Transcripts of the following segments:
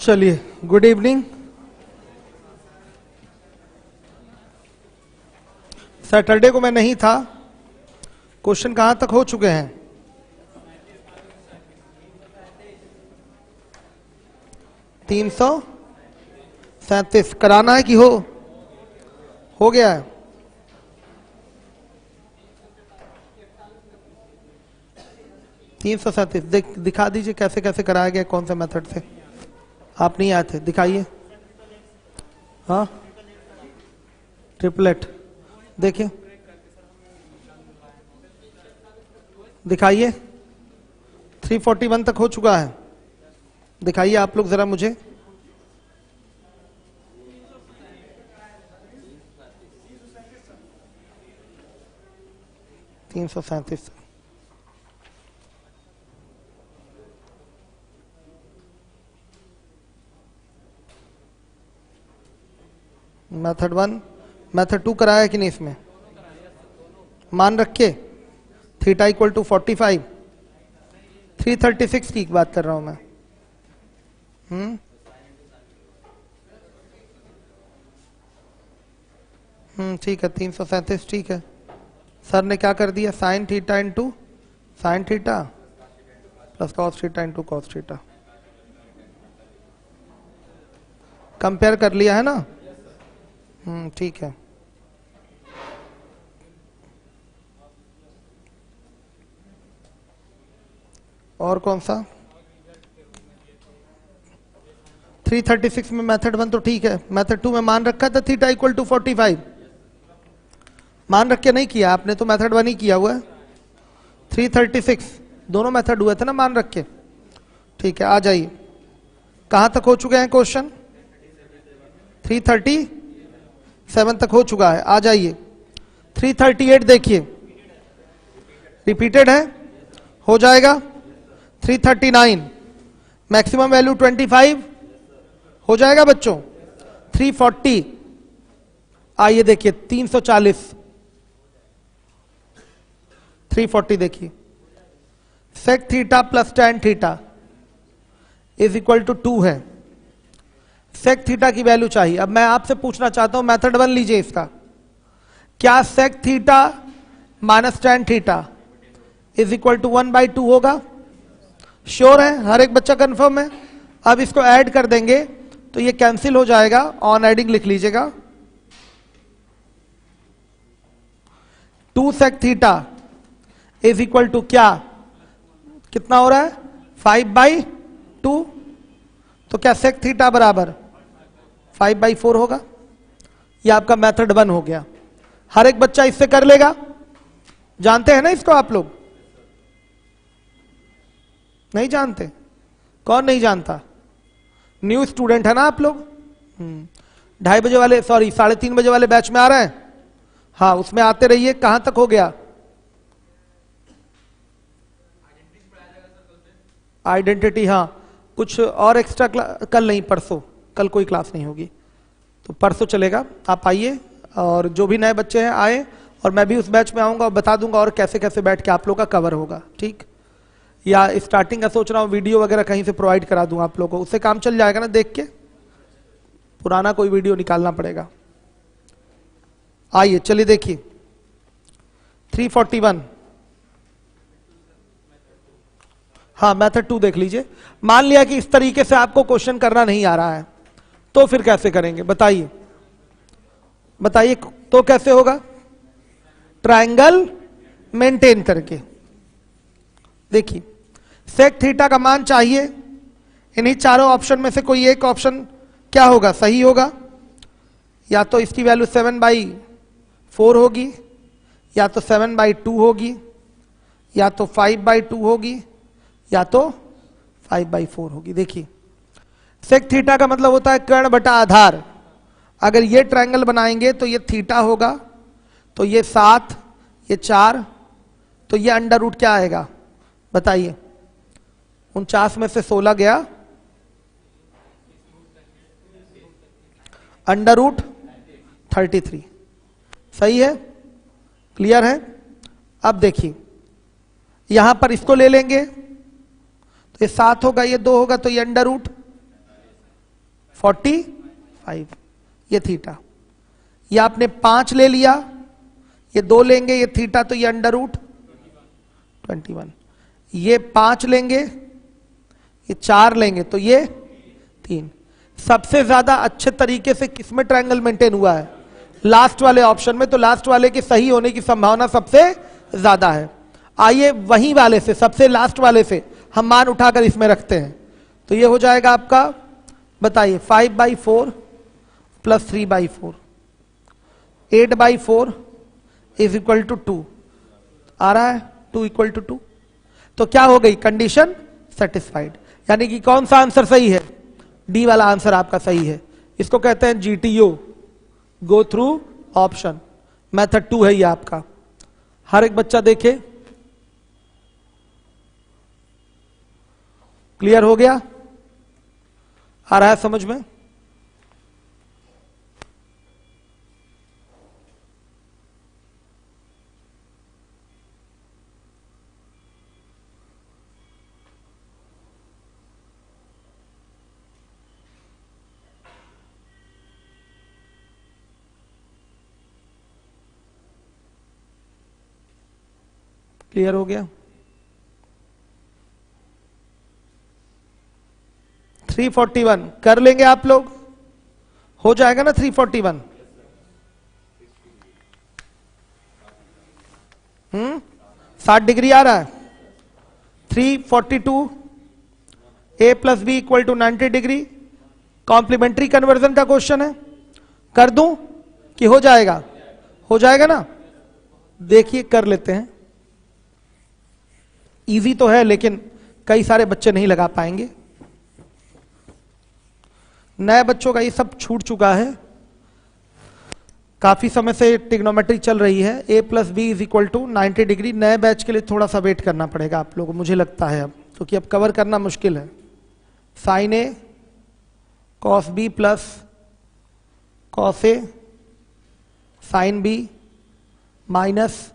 चलिए, good evening. Saturday को मैं नहीं था। क्वेश्चन कहां तक हो चुके हैं? तीन 337 कराना है कि हो गया है? तीन 337 दिखा दीजिए कैसे कैसे कराया गया, कौन से मेथड से। आप नहीं आए थे, दिखाइए। हाँ, ट्रिपलेट देखिए, दिखाइए। 341 तक हो चुका है, दिखाइए आप लोग जरा मुझे। तीन 337 मेथड 1, मेथड 2 कराया कि नहीं? इसमें मान रख के थीटा इक्वल टू 45, 336 की बात कर रहा हूं मैं। ठीक है, 337 ठीक है। सर ने क्या कर दिया? Sign theta into sine theta plus cos theta into cos theta. Compare कर लिया है ना? ठीक है। और कौन सा? 336 में मेथड 1 तो ठीक है, मेथड 2 में मान रखा था थीटा इक्वल टू 45। मान रख के नहीं किया आपने, तो मेथड 1 ही किया हुआ है। 336 दोनों मेथड हुए थे ना मान रख के। ठीक है, आ जाइए। कहां तक हो चुके हैं क्वेश्चन? 337 तक हो चुका है, आ जाइए। 338 देखिए, रिपीटेड है, हो जाएगा। 339 मैक्सिमम वैल्यू 25 हो जाएगा बच्चों। 340 आइए देखिए, 340 340 देखिए, sec theta plus tan theta is equal to 2 है। सेक थीटा की वैल्यू चाहिए। अब मैं आपसे पूछना चाहता हूं, मेथड 1 लीजिए इसका, क्या sec theta minus tan theta is equal to 1/2 होगा? श्योर है? हर एक बच्चा कंफर्म है? अब इसको ऐड कर देंगे तो ये कैंसिल हो जाएगा। ऑन एडिंग लिख लीजिएगा। 2 sec theta is equal to क्या, कितना हो रहा है? 5/2। तो क्या सेक थीटा बराबर 5/4 होगा? यह आपका मेथड 1 हो गया। हर एक बच्चा इससे कर लेगा। जानते हैं ना इसको आप लोग? नहीं जानते? कौन नहीं जानता? न्यू स्टूडेंट है ना आप लोग? 2:30 बजे वाले, सॉरी 3:30 बजे वाले बैच में आ रहे हैं? हाँ, उसमें आते रहिए। कहां तक हो गया? आइडेंटिटी, हाँ। कुछ और एक्स्ट्रा कल नहीं, परसों। कल कोई क्लास नहीं होगी, तो परसों चलेगा। आप आइए, और जो भी नए बच्चे हैं आए, और मैं भी उस बैच में आऊंगा और बता दूंगा और कैसे कैसे बैठ के आप लोग का कवर होगा। ठीक, या स्टार्टिंग का सोच रहा हूँ वीडियो वगैरह कहीं से प्रोवाइड करा दूं आप लोगों को, उससे काम चल जाएगा ना। देख के पुराना कोई वीडियो निकालना पड़ेगा। आइए चलिए देखिए, 341, हाँ मेथड 2 देख लीजिए। मान लिया कि इस तरीके से आपको क्वेश्चन करना नहीं आ रहा है, तो फिर कैसे करेंगे? बताइए बताइए, तो कैसे होगा? ट्रायंगल मेंटेन करके। देखिए, सेक थीटा का मान चाहिए। इन्हीं चारों ऑप्शन में से कोई एक ऑप्शन क्या होगा? सही होगा। या तो इसकी वैल्यू 7/4 होगी, या तो 7/2 होगी, या तो 5/2 होगी, या तो 5/4 होगी। देखिए, सेक थीटा का मतलब होता है कर्ण बटा आधार। अगर ये ट्रायंगल बनाएंगे तो ये थीटा होगा, तो ये 7, ये 4, तो ये अंडर रूट क्या आएगा? बताइए। 49 में से 16 गया, अंडर रूट 33। सही है? क्लियर है? अब देखिए, यहां पर इसको ले लेंगे तो ये 7 होगा, ये 2 होगा, तो ये अंडर रूट 45, ये थीटा। ये आपने 5 ले लिया, ये 2 लेंगे, ये थीटा, तो ये अंडर रूट 21। ये 5 लेंगे, ये 4 लेंगे, तो ये 3। सबसे ज्यादा अच्छे तरीके से किसमें ट्रायंगल मेंटेन हुआ है? लास्ट वाले ऑप्शन में। तो लास्ट वाले के सही होने की संभावना सबसे ज्यादा है। आइए वही वाले से, सबसे लास्ट वाले से हम मान उठाकर इसमें रखते हैं। तो ये हो जाएगा आपका, बताइए, 5/4 प्लस 3/4, 8/4 इज इक्वल टू 2। आ रहा है 2 इक्वल टू 2। तो क्या हो गई? Condition satisfied. यानी कि कौन सा आंसर सही है? डी वाला आंसर आपका सही है। इसको कहते हैं GTO, go through option. Method 2 है ये आपका। हर एक बच्चा देखे, क्लियर हो गया? आ रहा है समझ में? क्लियर हो गया? 341 कर लेंगे आप लोग? हो जाएगा ना 341? 60 डिग्री आ रहा है। 342 a plus b equal to 90 degree. Complementary conversion का क्वेश्चन है, कर दूं कि हो जाएगा? हो जाएगा ना? देखिए कर लेते हैं। इजी तो है लेकिन कई सारे बच्चे नहीं लगा पाएंगे। नए बच्चों का ये सब छूट चुका है। काफी समय से ट्रिग्नोमेट्री चल रही है। a plus b is equal to 90 degree. नए बैच के लिए थोड़ा सा वेट करना पड़ेगा आप लोगों को, मुझे लगता है अब, क्योंकि अब कवर करना मुश्किल है। Sine A cos B plus cos A sine B minus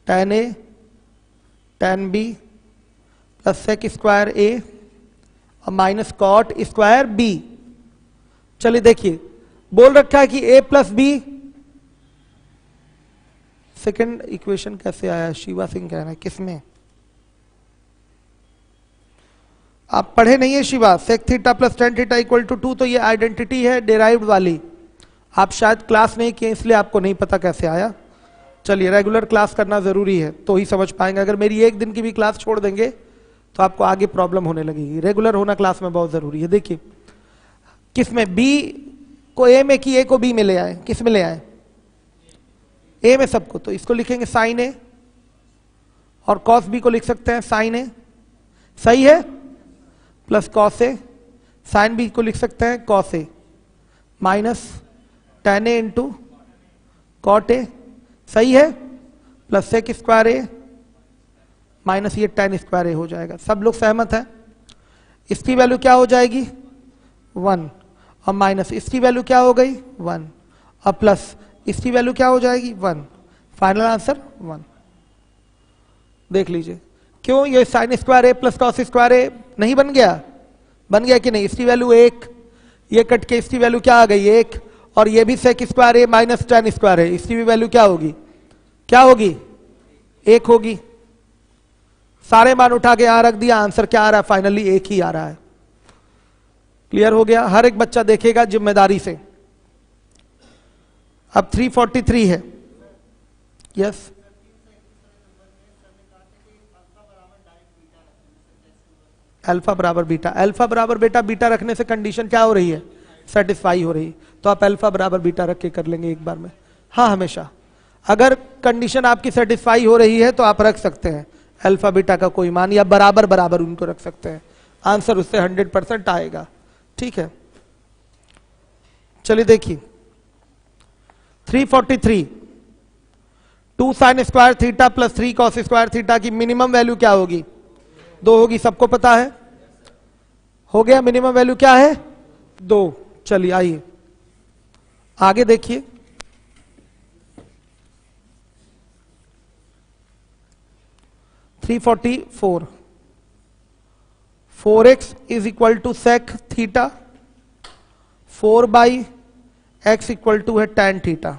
tan A tan B plus sec square A और माइनस कॉट स्क्वायर बी। चलिए देखिए, बोल रखा है कि a plus b. Second equation कैसे आया? शिवा सिंह कह रहे हैं किसमें? आप पढ़े नहीं है Shiva? Sec theta plus tan theta equal to 2, तो ये आइडेंटिटी है डेराइव्ड वाली। आप शायद क्लास नहीं किए इसलिए आपको नहीं पता कैसे आया। चलिए, रेगुलर क्लास करना जरूरी है तो ही समझ पाएंगे। अगर मेरी एक दिन की भी क्लास छोड़ देंगे तो आपको आगे प्रॉब्लम होने लगेगी। रेगुलर होना क्लास में बहुत जरूरी है। देखिए, किसमें बी को ए में की, ए को बी में ले आए। किस में ले आए? ए में सबको। तो इसको लिखेंगे साइन ए और कॉस बी को लिख सकते हैं साइन ए, सही है, plus cos A. Sine B को लिख सकते हैं cos A minus tan A into cot A, सही है, plus sec square A minus ये tan स्क्वायर ए हो जाएगा। सब लोग सहमत हैं? इसकी वैल्यू क्या हो जाएगी? 1 और माइनस इसकी वैल्यू क्या हो गई? 1 और प्लस इसकी वैल्यू क्या हो जाएगी? 1। Final answer 1। देख लीजिए, क्यों ये साइन स्क्वायर ए प्लस कॉस स्क्वायर ए नहीं बन गया? बन गया कि नहीं? इसकी वैल्यू 1, ये कट के इसकी वैल्यू क्या आ गई? 1, और ये भी सेक square A minus tan square है, इसकी भी वैल्यू क्या होगी? क्या होगी? 1 होगी। सारे मान उठा के यहां रख दिया, आंसर क्या आ रहा है? फाइनली 1 ही आ रहा है। क्लियर हो गया? हर एक बच्चा देखेगा जिम्मेदारी से। अब 343 है। यस, अल्फा बराबर बीटा। अल्फा बराबर बेटा बीटा रखने से कंडीशन क्या हो रही है? सेटिस्फाई हो रही है। तो आप अल्फा बराबर बीटा रख के कर लेंगे एक बार में। हाँ, हमेशा अगर कंडीशन आपकी सेटिस्फाई हो रही है तो आप रख सकते हैं अल्फा बीटा का कोई मान, या बराबर बराबर उनको रख सकते हैं। आंसर उससे 100% आएगा। ठीक है, चलिए देखिए 343, 2 sign square theta plus 3 cos square theta की मिनिमम वैल्यू क्या होगी? 2 होगी, सबको पता है। हो गया, मिनिमम वैल्यू क्या है? 2। चलिए आइए आगे देखिए। 344, 4x is equal to sec theta 4/x equal to है tan थीटा।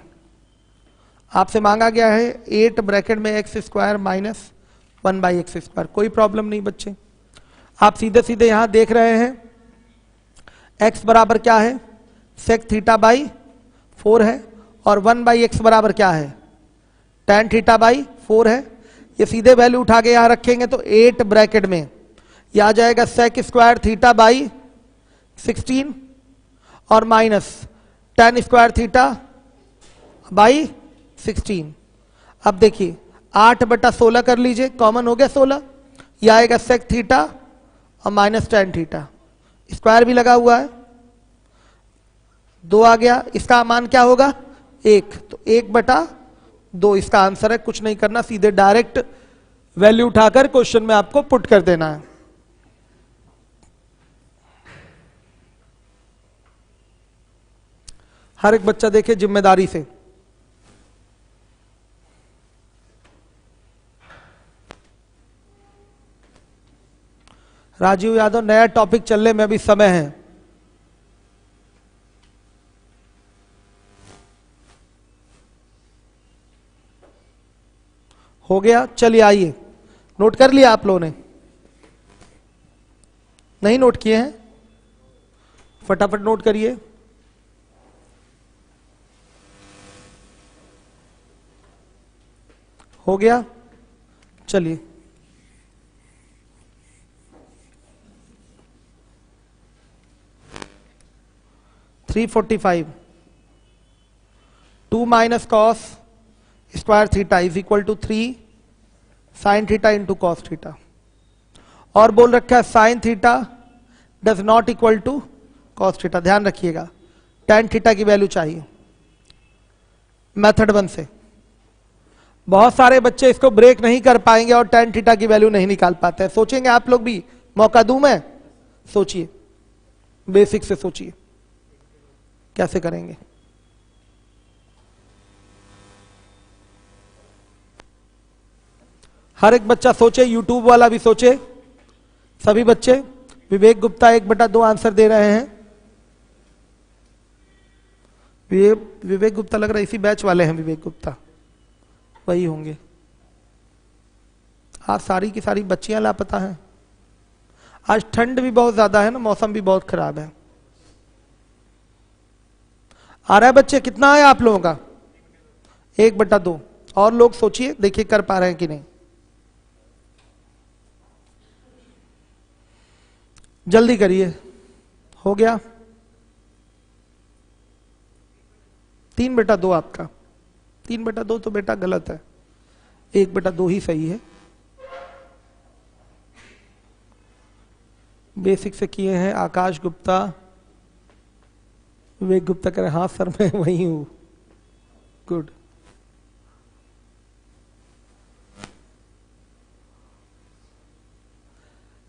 आपसे मांगा गया है 8 ब्रैकेट में x² माइनस 1/x²। कोई प्रॉब्लम नहीं बच्चे, आप सीधे सीधे यहां देख रहे हैं x बराबर क्या है, sec थीटा बाई 4 है, और 1/x बराबर क्या है, tan थीटा बाई 4 है। ये सीधे वैल्यू उठा के यहां रखेंगे तो 8 ब्रैकेट में यह आ जाएगा sec² थीटा बाई 16 और माइनस tan² थीटा बाई 16। अब देखिए 8/16 कर लीजिए, कॉमन हो गया 16, यह आएगा sec थीटा और माइनस tan थीटा, स्क्वायर भी लगा हुआ है, 2 आ गया, इसका मान क्या होगा 1, तो 1/2 इसका आंसर है। कुछ नहीं करना, सीधे डायरेक्ट वैल्यू उठाकर क्वेश्चन में आपको पुट कर देना है। हर एक बच्चा देखे जिम्मेदारी से। राजीव यादव, नया टॉपिक चलने में अभी समय है। हो गया, चलिए आइए, नोट कर लिया आप लोगों ने, नहीं नोट किए हैं, फटाफट नोट करिए। हो गया, चलिए। (345) 2 minus cos square theta is equal to 3 sine theta into cos theta, और बोल रखा है sine theta does not equal to cos theta. ध्यान रखिएगा, tan थीटा की वैल्यू चाहिए मेथड 1 से। बहुत सारे बच्चे इसको ब्रेक नहीं कर पाएंगे और tan थीटा की वैल्यू नहीं निकाल पाते हैं। सोचेंगे आप लोग भी, मौका दूं मैं? सोचिए, बेसिक से सोचिए कैसे करेंगे। हर एक बच्चा सोचे, यूट्यूब वाला भी सोचे, सभी बच्चे। विवेक गुप्ता 1/2 आंसर दे रहे हैं। विवेक गुप्ता लग रहा है इसी बैच वाले हैं, विवेक गुप्ता वही होंगे। आज सारी की सारी बच्चियां लापता हैं। आज ठंड भी बहुत ज्यादा है ना, मौसम भी बहुत खराब है। आ रहा है बच्चे? कितना है आप लोगों का? 1/2। और लोग सोचिए, देखिए कर पा रहे हैं कि नहीं। जल्दी करिए। हो गया 3/2 आपका। 3/2 तो बेटा गलत है, 1/2 ही सही है। बेसिक से किए हैं आकाश गुप्ता। विवेक गुप्ता कह रहे हाँ सर मैं वही हूं। गुड।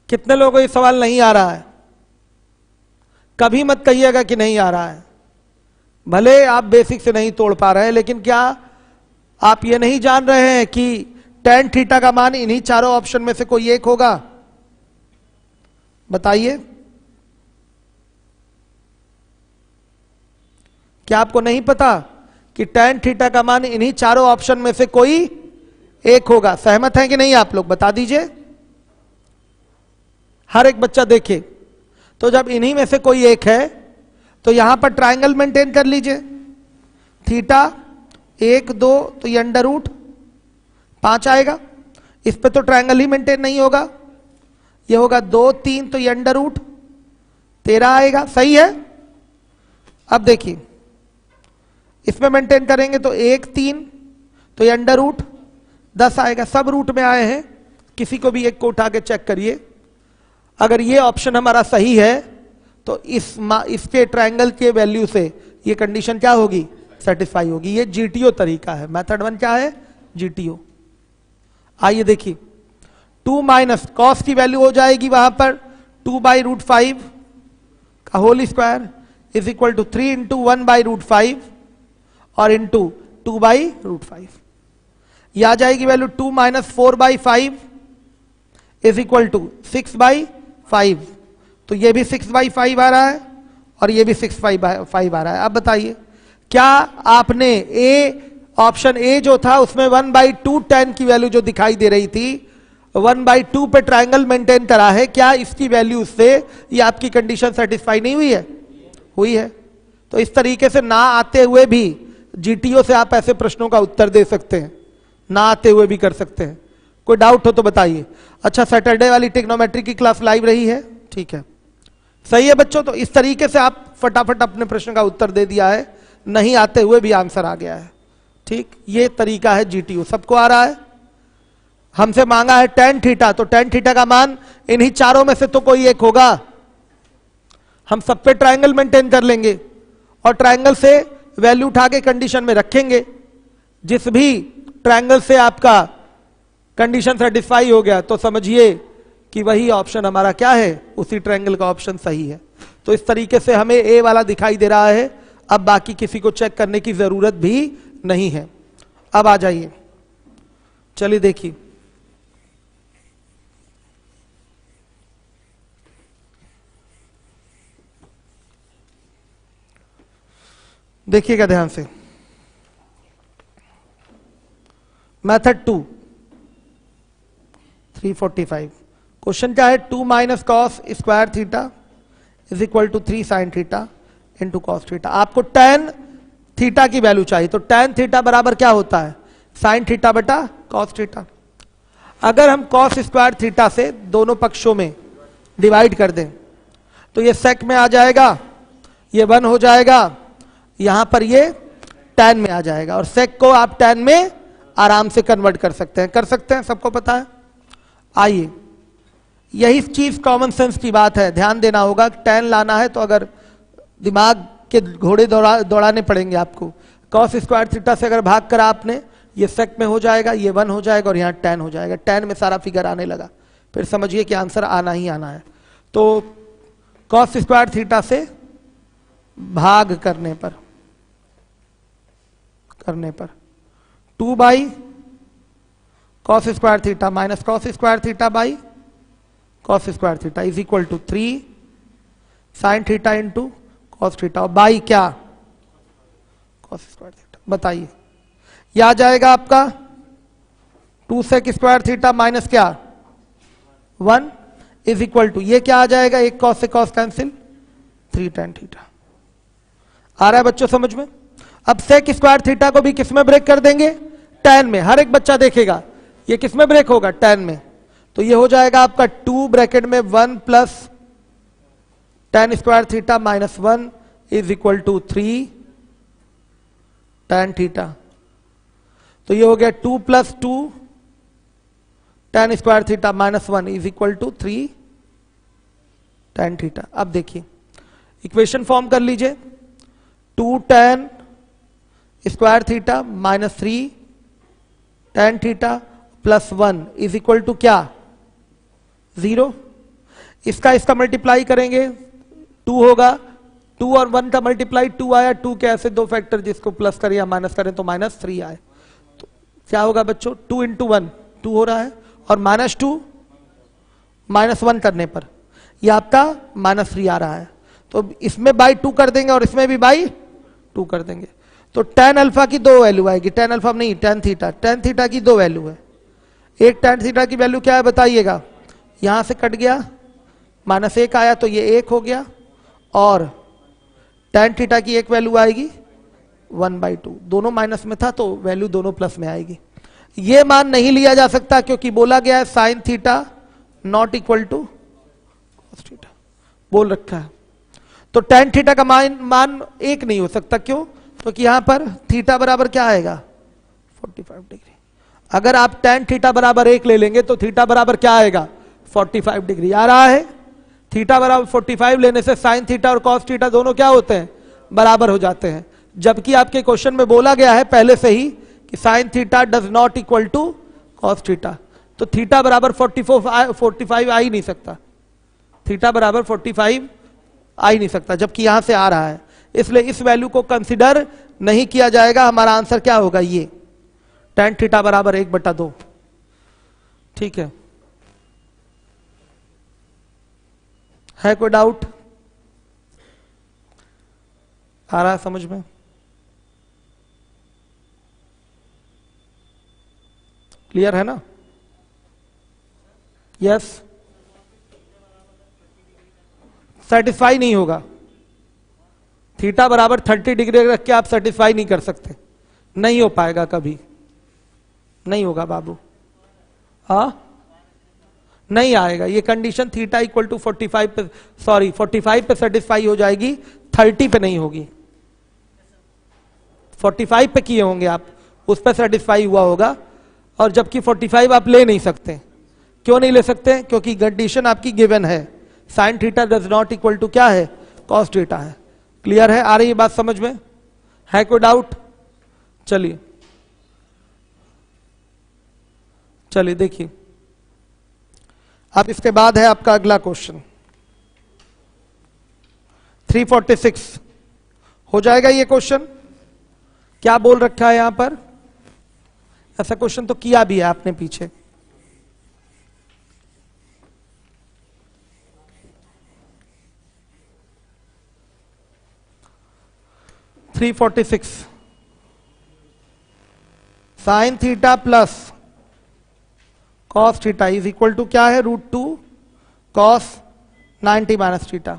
कितने लोगों को ये सवाल नहीं आ रहा है? कभी मत कहिएगा कि नहीं आ रहा है। भले आप बेसिक से नहीं तोड़ पा रहे हैं, लेकिन क्या आप ये नहीं जान रहे हैं कि tan थीटा का मान इन्हीं चारों ऑप्शन में से कोई एक होगा? बताइए, क्या आपको नहीं पता कि tan थीटा का मान इन्हीं चारों ऑप्शन में से कोई एक होगा? सहमत हैं कि नहीं आप लोग? बता दीजिए। हर एक बच्चा देखे, तो जब इन्हीं में से कोई एक है तो यहां पर ट्रायंगल मेंटेन कर लीजिए। थीटा 1 2 तो ये √5 आएगा। इस पे तो ट्रायंगल ही मेंटेन नहीं होगा। ये होगा 2 3 तो ये √13 आएगा। सही है। अब देखिए, इसमें मेंटेन करेंगे तो 1 3 तो ये √10 आएगा। सब रूट में आए हैं, किसी को भी एक को उठा के चेक करिए। अगर ये ऑप्शन हमारा सही है तो इसके ट्रायंगल के वैल्यू से ये कंडीशन क्या होगी? सेटिस्फाई होगी। ये जीटीओ तरीका है। मेथड 1 क्या है? जीटीओ। आइए देखिए, 2 माइनस कॉस की वैल्यू हो जाएगी वहां पर 2/√5 का whole square is equal to 3 into 1/√5 और इंटू 2/√5। ये आ जाएगी value 2 minus 4/5 is equal to 6/5। तो ये भी 6/5 आ रहा है और ये भी 6/5 आ रहा है। अब बताइए, क्या आपने ऑप्शन ए जो था उसमें 1/2 tan की वैल्यू जो दिखाई दे रही थी 1/2 पे ट्रायंगल मेंटेन करा है, क्या इसकी वैल्यू से ये आपकी कंडीशन सेटिस्फाई नहीं हुई है? हुई है। तो इस तरीके से ना आते हुए भी जीटीओ से आप ऐसे प्रश्नों का उत्तर दे सकते हैं, ना आते हुए भी कर सकते हैं। कोई डाउट हो तो बताइए। अच्छा, सैटरडे वाली ट्रिग्नोमेट्री की क्लास लाइव रही है? ठीक है, सही है बच्चों। तो इस तरीके से आप फटाफट अपने प्रश्न का उत्तर दे दिया है, नहीं आते हुए भी आंसर आ गया है। ठीक, ये तरीका है जीटीयू। सबको आ रहा है? हमसे मांगा है tan थीटा, तो tan थीटा का मान इन्हीं चारों में से तो कोई एक होगा। हम सब पे ट्रायंगल मेंटेन कर लेंगे और ट्रायंगल से वैल्यू उठा के कंडीशन में रखेंगे। जिस भी ट्रायंगल से आपका कंडीशन सेटिस्फाई हो गया तो समझिए कि वही ऑप्शन हमारा क्या है, उसी ट्रायंगल का ऑप्शन सही है। तो इस तरीके से हमें ए वाला दिखाई दे रहा है। अब बाकी किसी को चेक करने की जरूरत भी नहीं है। अब आ जाइए, चलिए देखिए, देखिएगा ध्यान से। मेथड 2 345 क्वेश्चन क्या है? 2 minus cos square theta is equal to 3 sine theta into cos theta. आपको tan थीटा की वैल्यू चाहिए, तो tan थीटा बराबर क्या होता है? साइन थीटा बटा कॉस थीटा। अगर हम कॉस स्क्वायर थीटा से दोनों पक्षों में डिवाइड कर दें तो ये सेक में आ जाएगा, ये 1 हो जाएगा, यहां पर ये tan में आ जाएगा, और सेक को आप tan में आराम से कन्वर्ट कर सकते हैं, सबको पता है। आइए, यही चीज कॉमन सेंस की बात है, ध्यान देना होगा। tan लाना है तो अगर दिमाग के घोड़े दौड़ाने पड़ेंगे आपको। कॉस स्क्वायर थीटा से अगर भाग करा आपने, ये सेक में हो जाएगा, ये 1 हो जाएगा और यहाँ tan हो जाएगा। tan में सारा फिगर आने लगा, फिर समझिए कि आंसर आना ही आना है। तो कॉस स्क्वायर थीटा से भाग करने पर 2 by cos square theta minus cos square theta by cos square theta is equal to 3 sine theta into cos theta, और बाई क्या? Cos square theta. बताइए, यह आ जाएगा आपका 2 सेक स्क्वायर थीटा माइनस क्या 1 इज इक्वल टू, ये क्या आ जाएगा? एक कॉस से कॉस कैंसिल, 3 tan थीटा। आ रहा है बच्चों समझ में? अब सेक स्क्वायर थीटा को भी किस में ब्रेक कर देंगे? tan में। हर एक बच्चा देखेगा ये किस में ब्रेक होगा? tan में। तो ये हो जाएगा आपका 2 ब्रैकेट में 1 plus tan square theta minus 1 is equal to 3 tan theta. तो ये हो गया 2 plus 2 tan square theta minus 1 is equal to 3 tan theta. अब देखिए, इक्वेशन फॉर्म कर लीजिए। 2 tan square theta minus 3 tan theta plus 1 is equal to क्या? 0। इसका मल्टीप्लाई करेंगे, 2 होगा। 2 और 1 का मल्टीप्लाई 2 आया, 2 के ऐसे दो फैक्टर जिसको प्लस करें या माइनस करें तो माइनस 3 आए। तो क्या होगा बच्चों? 2 इंटू 1 2 हो रहा है, और माइनस 2 माइनस 1 करने पर यह आपका माइनस 3 आ रहा है। तो इसमें बाई 2 कर देंगे और इसमें भी बाई 2 कर देंगे। तो tan अल्फा की 2 वैल्यू आएगी, tan अल्फा नहीं tan थीटा की 2 वैल्यू है। एक tan थीटा की वैल्यू क्या है बताइएगा? यहां से कट गया, माइनस 1 आया तो ये 1 हो गया, और tan थीटा की एक वैल्यू आएगी 1/2। दोनों माइनस में था तो वैल्यू दोनों प्लस में आएगी। ये मान नहीं लिया जा सकता क्योंकि बोला गया है sine theta not equal to cos theta, बोल रखा है। तो tan थीटा का मान 1 नहीं हो सकता। क्यों? क्योंकि यहां पर थीटा बराबर क्या आएगा? 45 डिग्री। अगर आप tan थीटा बराबर 1 ले लेंगे तो थीटा बराबर क्या आएगा? 45 डिग्री आ रहा है। थीटा बराबर 45 लेने से साइन थीटा और कॉस थीटा दोनों क्या होते हैं? बराबर हो जाते हैं। जबकि आपके क्वेश्चन में बोला गया है पहले से ही कि sine theta does not equal to cos theta, तो थीटा बराबर 45 आ ही नहीं सकता। थीटा बराबर 45 आ ही नहीं सकता, जबकि यहां से आ रहा है। इसलिए इस वैल्यू को कंसिडर नहीं किया जाएगा। हमारा आंसर क्या होगा? ये tan थीटा बराबर 1/2। ठीक है कोई डाउट? आ रहा है समझ में? क्लियर है ना? यस। सेटिस्फाई नहीं होगा। थीटा बराबर 30 डिग्री रख के आप सेटिस्फाई नहीं कर सकते, नहीं हो पाएगा कभी, नहीं होगा बाबू। हाँ नहीं आएगा ये कंडीशन। थीटा इक्वल टू 45 पे, सॉरी 45 पे सेटिस्फाई हो जाएगी, 30 पे नहीं होगी। 45 पे किए होंगे आप, उस पर सेटिस्फाई हुआ होगा, और जबकि 45 आप ले नहीं सकते। क्यों नहीं ले सकते? क्योंकि कंडीशन आपकी गिवन है, sine theta does not equal to क्या है? कॉस थीटा है। क्लियर है? आ रही है बात समझ में? है कोई डाउट? चलिए चलिए देखिए, अब इसके बाद है आपका अगला क्वेश्चन 346। हो जाएगा ये क्वेश्चन? क्या बोल रखा है यहां पर? ऐसा क्वेश्चन तो किया भी है आपने पीछे। Three 46 sine theta plus cos theta is equal to क्या है? √2 cos 90 minus theta.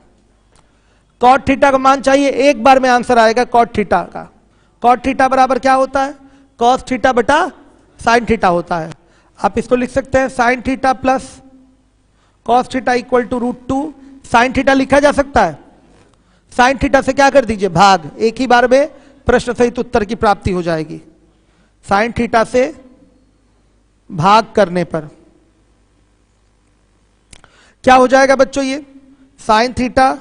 Cot theta का मान चाहिए, एक बार में आंसर आएगा कॉट थीटा का। कॉट थीटा बराबर क्या होता है? कॉस थीटा बटा साइन थीटा होता है। आप इसको लिख सकते हैं sine theta plus cos theta equal to √2। Sine theta लिखा जा सकता है, साइन थीटा से क्या कर दीजिए? भाग। एक ही बार में प्रश्न सहित उत्तर की प्राप्ति हो जाएगी। साइन थीटा से भाग करने पर क्या हो जाएगा बच्चों? ये साइन थीटा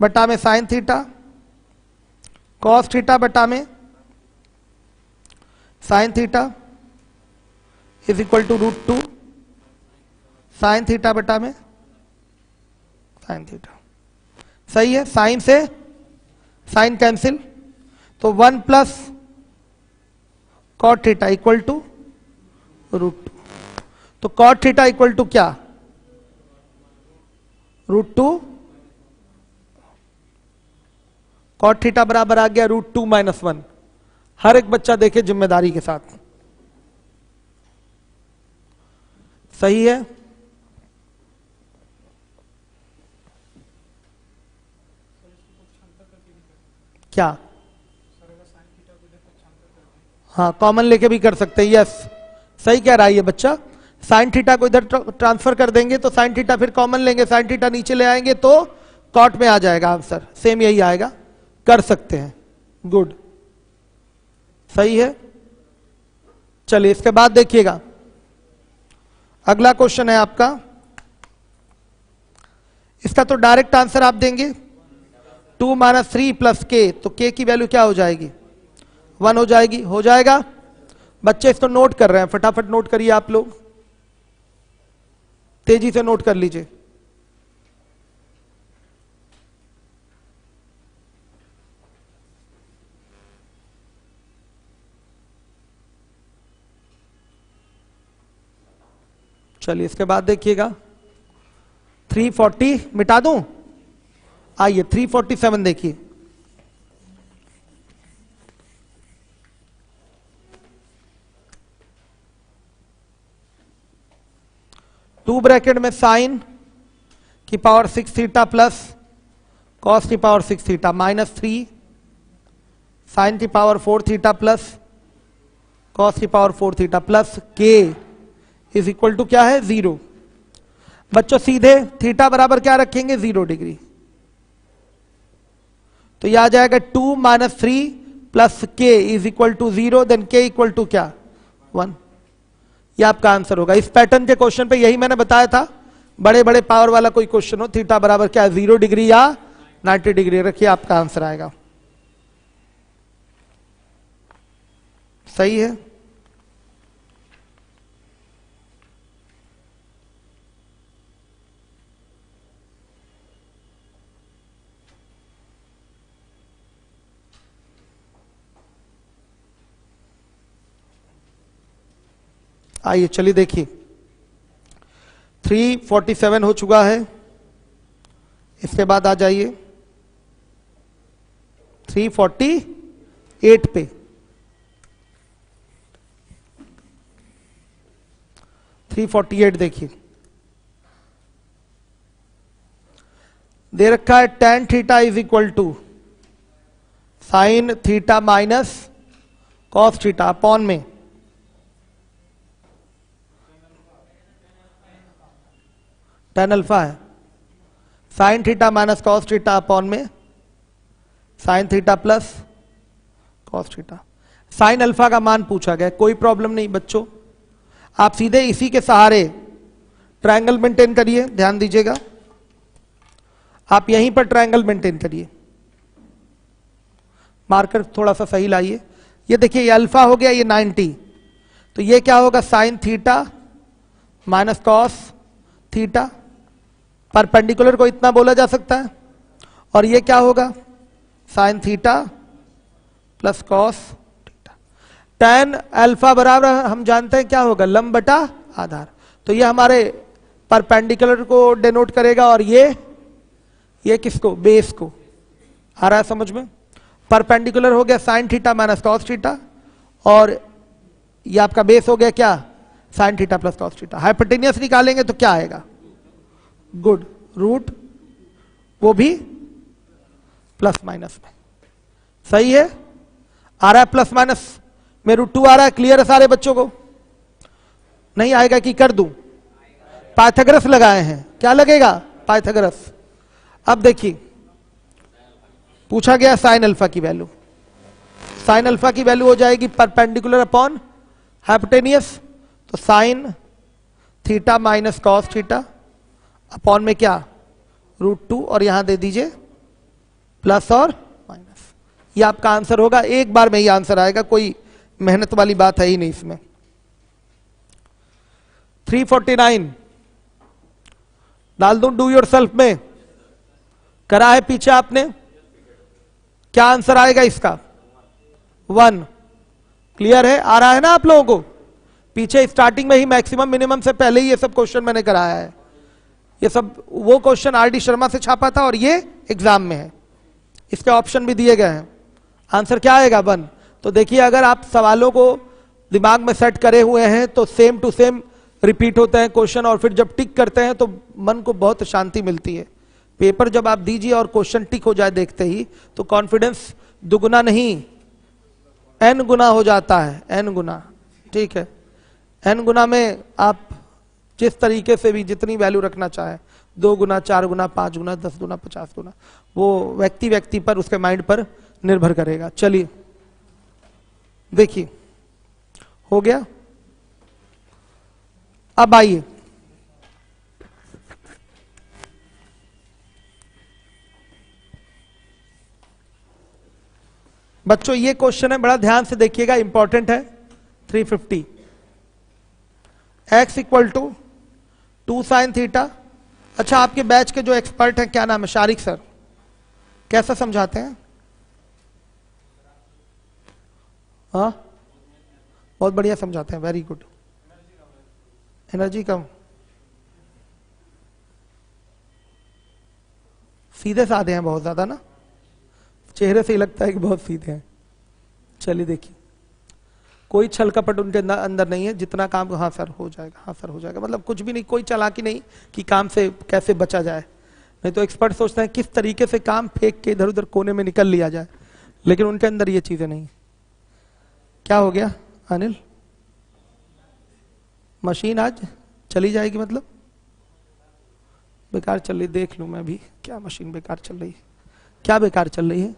बटा में साइन थीटा, कॉस थीटा बटा में sine theta is equal to √2 sine theta बटा में साइन थीटा। सही है? साइन से साइन कैंसिल, तो 1 plus cot theta equal to √2। तो कॉट थीटा इक्वल टू क्या? √2। कॉट थीटा बराबर आ गया √2 - 1। हर एक बच्चा देखे जिम्मेदारी के साथ। सही है? क्या? हाँ कॉमन लेके भी कर सकते हैं। यस सही कह रहा है ये बच्चा। साइन थीटा को इधर ट्रांसफर कर देंगे तो साइन थीटा फिर कॉमन लेंगे, साइन थीटा नीचे ले आएंगे तो कॉट में आ जाएगा आंसर, सेम यही आएगा। कर सकते हैं, गुड, सही है। चलिए इसके बाद देखिएगा अगला क्वेश्चन है आपका। इसका तो डायरेक्ट आंसर आप देंगे 2 - 3 + k, तो k की वैल्यू क्या हो जाएगी? 1 हो जाएगी। हो जाएगा? बच्चे इसको नोट कर रहे हैं, फटाफट नोट करिए आप लोग, तेजी से नोट कर लीजिए। चलिए इसके बाद देखिएगा 340 मिटा दूं? आइए 347 देखिए। 2 ब्रैकेट में साइन की पावर 6 थीटा प्लस कॉस की पावर 6 थीटा -3 साइन की पावर 4 थीटा प्लस कॉस की पावर 4 थीटा प्लस के इज इक्वल टू क्या है? 0। बच्चों सीधे थीटा बराबर क्या रखेंगे? 0 डिग्री। तो यह आ जाएगा 2 - 3 + k is equal to 0, then k equal to क्या? 1। यह आपका आंसर होगा। इस पैटर्न के क्वेश्चन पे यही मैंने बताया था, बड़े बड़े पावर वाला कोई क्वेश्चन हो, थीटा बराबर क्या है? 0 डिग्री या 90 डिग्री रखिए, आपका आंसर आएगा। सही है? आइए चलिए देखिए 347 हो चुका है। इसके बाद आ जाइए 348 पे। देखिए दे रखा है tan theta is equal to sine theta minus cos theta upon में tan अल्फा है, sine theta minus cos theta upon में sine theta plus cos theta. Sine alpha का मान पूछा गया, कोई प्रॉब्लम नहीं बच्चों, आप सीधे इसी के सहारे ट्रायंगल मेंटेन करिए। ध्यान दीजिएगा, आप यहीं पर ट्रायंगल मेंटेन करिए, मार्कर थोड़ा सा सही लाइए। ये देखिए ये अल्फा हो गया, ये 90, तो ये क्या होगा sign theta minus cos theta, perpendicular को इतना बोला जा सकता है, और ये क्या होगा sign theta plus cos theta. tan alpha बराबर हम जानते हैं क्या होगा लंब बटा आधार, तो ये हमारे परपेंडिकुलर को डिनोट करेगा, और ये किसको बेस को। आ रहा है समझ में? परपेंडिकुलर हो गया sign theta minus cos theta, और ये आपका बेस हो गया क्या sign theta plus cos theta. Hypotenuse निकालेंगे तो क्या आएगा गुड रूट, वो भी प्लस माइनस में। सही है, आ रहा है प्लस माइनस में √2 आ रहा है। क्लियर है सारे बच्चों को? नहीं आएगा कि कर दूं? पाइथागोरस लगाए हैं, क्या लगेगा पाइथागोरस। अब देखिए पूछा गया साइन अल्फा की वैल्यू, साइन अल्फा की वैल्यू हो जाएगी परपेंडिकुलर अपॉन हाइपोटेनियस, तो sign theta minus cos theta upon में क्या √2, और यहां दे दीजिए प्लस और माइनस। ये आपका आंसर होगा, एक बार में ही आंसर आएगा, कोई मेहनत वाली बात है ही नहीं इसमें। 349 डाल दूं डू योर सेल्फ में, करा है पीछे आपने, क्या आंसर आएगा इसका 1। क्लियर है, आ रहा है ना आप लोगों को? पीछे स्टार्टिंग में ही मैक्सिमम मिनिमम से पहले ही ये सब क्वेश्चन मैंने कराया है। ये सब वो क्वेश्चन आरडी शर्मा से छापा था और ये एग्जाम में है, इसके ऑप्शन भी दिए गए हैं। आंसर क्या आएगा 1। तो देखिए अगर आप सवालों को दिमाग में सेट करे हुए हैं तो सेम टू सेम रिपीट होते हैं क्वेश्चन, और फिर जब टिक करते हैं तो मन को बहुत शांति मिलती है। पेपर जब आप दीजिए और क्वेश्चन टिक हो जाए देखते ही, तो कॉन्फिडेंस दुगुना नहीं n गुना हो जाता है, n गुना। ठीक है, n गुना में आप जिस तरीके से भी जितनी वैल्यू रखना चाहे, 2 गुना, 4 गुना, 5 गुना, 10 गुना, 50 गुना, वो व्यक्ति पर उसके माइंड पर निर्भर करेगा। चलिए देखिए हो गया। अब आइए बच्चों, ये क्वेश्चन है, बड़ा ध्यान से देखिएगा, इंपॉर्टेंट है। 350 x equal to 2 sine theta. अच्छा, आपके बैच के जो एक्सपर्ट हैं, क्या नाम है, शारिक सर, कैसा समझाते हैं? हाँ, बहुत बढ़िया समझाते हैं, वेरी गुड। एनर्जी कम, सीधे साधे हैं बहुत ज्यादा ना, चेहरे से ही लगता है कि बहुत सीधे हैं। चलिए देखिए, कोई छल कपट उनके अंदर नहीं है, जितना काम हाँ सर हो जाएगा, हाँ सर हो जाएगा, मतलब कुछ भी नहीं, कोई चालाकी नहीं कि काम से कैसे बचा जाए। नहीं तो एक्सपर्ट सोचते हैं किस तरीके से काम फेंक के इधर उधर कोने में निकल लिया जाए, लेकिन उनके अंदर ये चीजें नहीं। क्या हो गया अनिल? मशीन आज चली जाएगी मतलब बेकार चल रही? देख लूं मैं भी, क्या मशीन बेकार चल रही है, क्या बेकार चल रही है?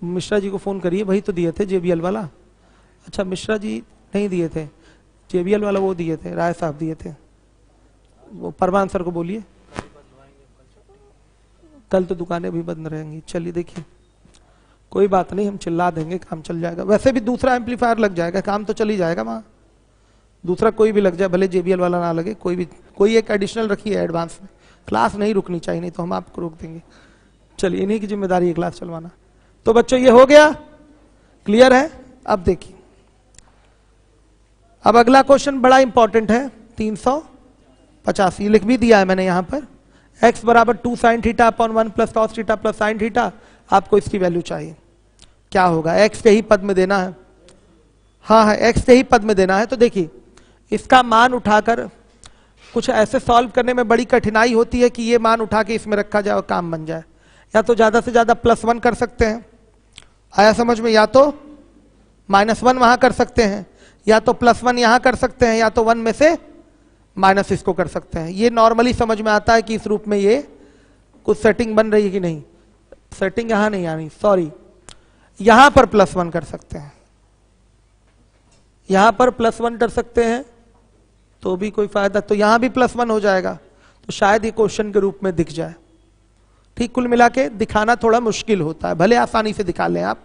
मिश्रा जी को फोन करिए, वही तो दिए थे JBL वाला। अच्छा, मिश्रा जी नहीं दिए थे, JBL वाला वो दिए थे, राय साहब दिए थे। वो परमान सर को बोलिए, कल तो दुकानें भी बंद रहेंगी। चलिए देखिए, कोई बात नहीं, हम चिल्ला देंगे, काम चल जाएगा। वैसे भी दूसरा एम्पलीफायर लग जाएगा, काम तो चल ही जाएगा वहां। दूसरा कोई भी लग जाए, भले JBL वाला ना लगे, कोई एक एडिशनल रखिए एडवांस में। क्लास नहीं रुकनी चाहिए, नहीं तो हम आपको रोक देंगे। चलिए, इन्हीं की जिम्मेदारी है क्लास चलवाना। तो बच्चों ये हो गया, क्लियर है? अब देखिए, अब अगला क्वेश्चन बड़ा इंपॉर्टेंट है, 385 लिख भी दिया है मैंने यहां पर। x बराबर 2 sine theta upon 1 plus cos theta plus sine theta, आपको इसकी वैल्यू चाहिए। क्या होगा? x के ही पद में देना है। हाँ, x के ही पद में देना है। तो देखिए, इसका मान उठाकर कुछ ऐसे सॉल्व करने में बड़ी कठिनाई होती है कि ये मान उठा के इसमें रखा जाए और काम बन जाए। या तो ज्यादा से ज्यादा +1 कर सकते हैं, आया समझ में, या तो -1 वहां कर सकते हैं, या तो +1 यहां कर सकते हैं, या तो 1 में से माइनस इसको कर सकते हैं। ये नॉर्मली समझ में आता है कि इस रूप में ये कुछ सेटिंग बन रही है कि नहीं। सेटिंग यहां नहीं आनी, सॉरी, यहां पर +1 कर सकते हैं, यहां पर +1 कर सकते हैं तो भी कोई फायदा, तो यहां भी +1 हो जाएगा, तो शायद ये क्वेश्चन के रूप में दिख जाए। ठीक, कुल मिला के दिखाना थोड़ा मुश्किल होता है, भले आसानी से दिखा लें आप,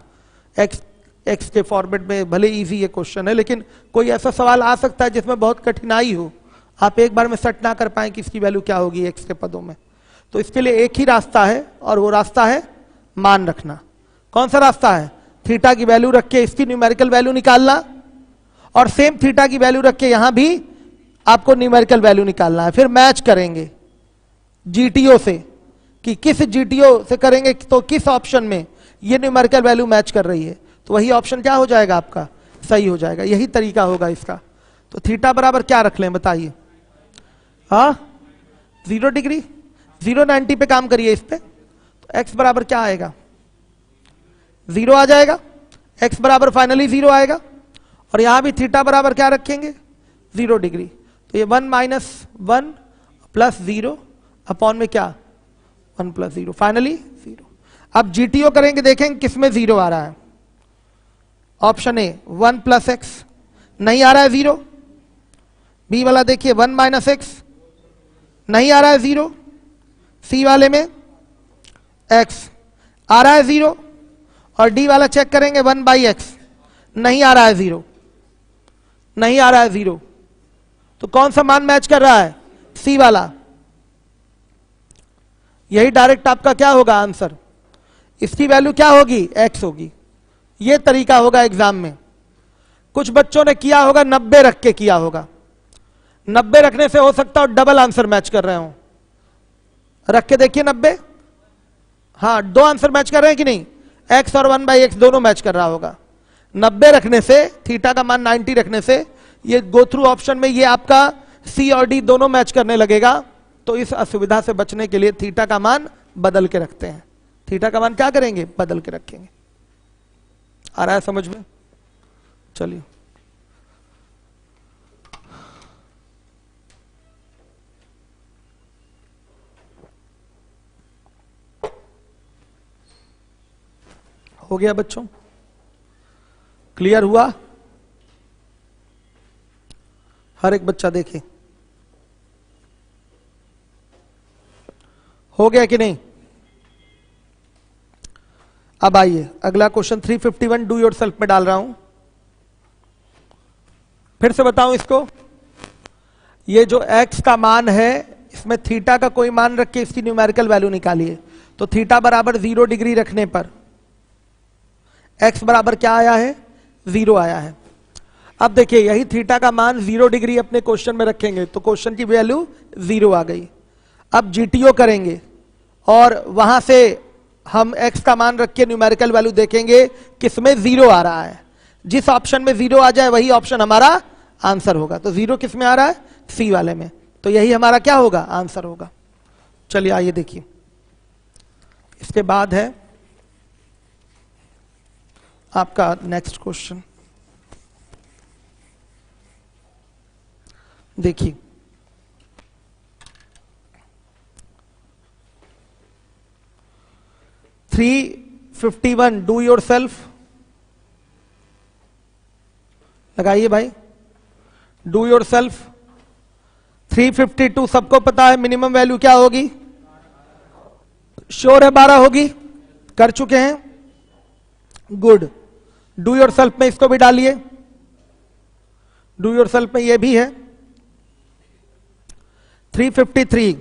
एक्स के फॉर्मेट में भले इजी ये क्वेश्चन है, लेकिन कोई ऐसा सवाल आ सकता है जिसमें बहुत कठिनाई हो, आप एक बार में सेट ना कर पाए कि इसकी वैल्यू क्या होगी एक्स के पदों में। तो इसके लिए एक ही रास्ता है, और वो रास्ता है मान रखना। कौन सा रास्ता है? थीटा की वैल्यू रख के इसकी न्यूमेरिकल वैल्यू निकालना, और सेम थीटा की वैल्यू रख के यहां भी आपको न्यूमेरिकल वैल्यू निकालना है। फिर मैच करेंगे जीटीओ से, कि किस जीटीओ से करेंगे तो किस ऑप्शन में ये न्यूमेरिकल वैल्यू मैच कर रही है, तो वही ऑप्शन क्या हो जाएगा आपका, सही हो जाएगा। यही तरीका होगा इसका। तो थीटा बराबर क्या रख लें बताइए? हाँ, 0 डिग्री, 090 पे काम करिए इस पे। तो x बराबर क्या आएगा? 0 आ जाएगा, x बराबर फाइनली 0 आएगा, और यहां भी थीटा बराबर क्या रखेंगे? 0 डिग्री। तो ये 1 - 1 + 0 अपॉन में क्या, 1 + 0, फाइनली 0। अब जीटीओ करेंगे, देखेंगे किसमें 0 आ रहा है। ऑप्शन ए 1 + x, नहीं आ रहा है 0। बी वाला देखिए 1 - x, नहीं आ रहा है 0। सी वाले में x आ रहा है 0, और डी वाला चेक करेंगे 1/x, नहीं आ रहा है 0, नहीं आ रहा है 0। तो कौन सा मान मैच कर रहा है? सी वाला। यही डायरेक्ट आपका क्या होगा आंसर। इसकी वैल्यू क्या होगी? x होगी। यह तरीका होगा एग्जाम में। कुछ बच्चों ने किया होगा 90 रख के किया होगा, 90 रखने से हो सकता है डबल आंसर मैच कर रहे हो। रख के देखिए 90, हाँ, 2 आंसर मैच कर रहे हैं कि नहीं, x और 1/x दोनों मैच कर रहा होगा। 90 रखने से, थीटा का मान 90 रखने से, ये गो थ्रू ऑप्शन में ये आपका सी और डी दोनों मैच करने लगेगा। तो इस असुविधा से बचने के लिए थीटा का मान बदल के रखते हैं। थीटा का मान क्या करेंगे? बदल के रखेंगे। आ रहा है समझ में? चलिए, हो गया बच्चों? क्लियर हुआ? हर एक बच्चा देखे, हो गया कि नहीं? अब आइए अगला क्वेश्चन 351 डू योरसेल्फ में डाल रहा हूं। फिर से बताऊं इसको, ये जो x का मान है, इसमें थीटा का कोई मान रख के इसकी न्यूमेरिकल वैल्यू निकालिए। तो थीटा बराबर 0 डिग्री रखने पर x बराबर क्या आया है? 0 आया है। अब देखिए, यही थीटा का मान 0 डिग्री अपने क्वेश्चन में रखेंगे तो क्वेश्चन की वैल्यू 0 आ गई। अब जीटीओ करेंगे और वहां से हम x का मान रख के न्यूमेरिकल वैल्यू देखेंगे किसमें 0 आ रहा है। जिस ऑप्शन में 0 आ जाए वही ऑप्शन हमारा आंसर होगा। तो 0 किस में आ रहा है? सी वाले में। तो यही हमारा क्या होगा? आंसर होगा। चलिए आइए देखिए, इसके बाद है आपका नेक्स्ट क्वेश्चन। देखिए, $351 डू योर सेल्फ लगाइए भाई। डू योर सेल्फ 352 सबको पता है मिनिमम वैल्यू क्या होगी? श्योर है 12 होगी? कर चुके हैं? गुड। डू योर सेल्फ में इसको भी डालिए। डू योर सेल्फ में ये भी है 353।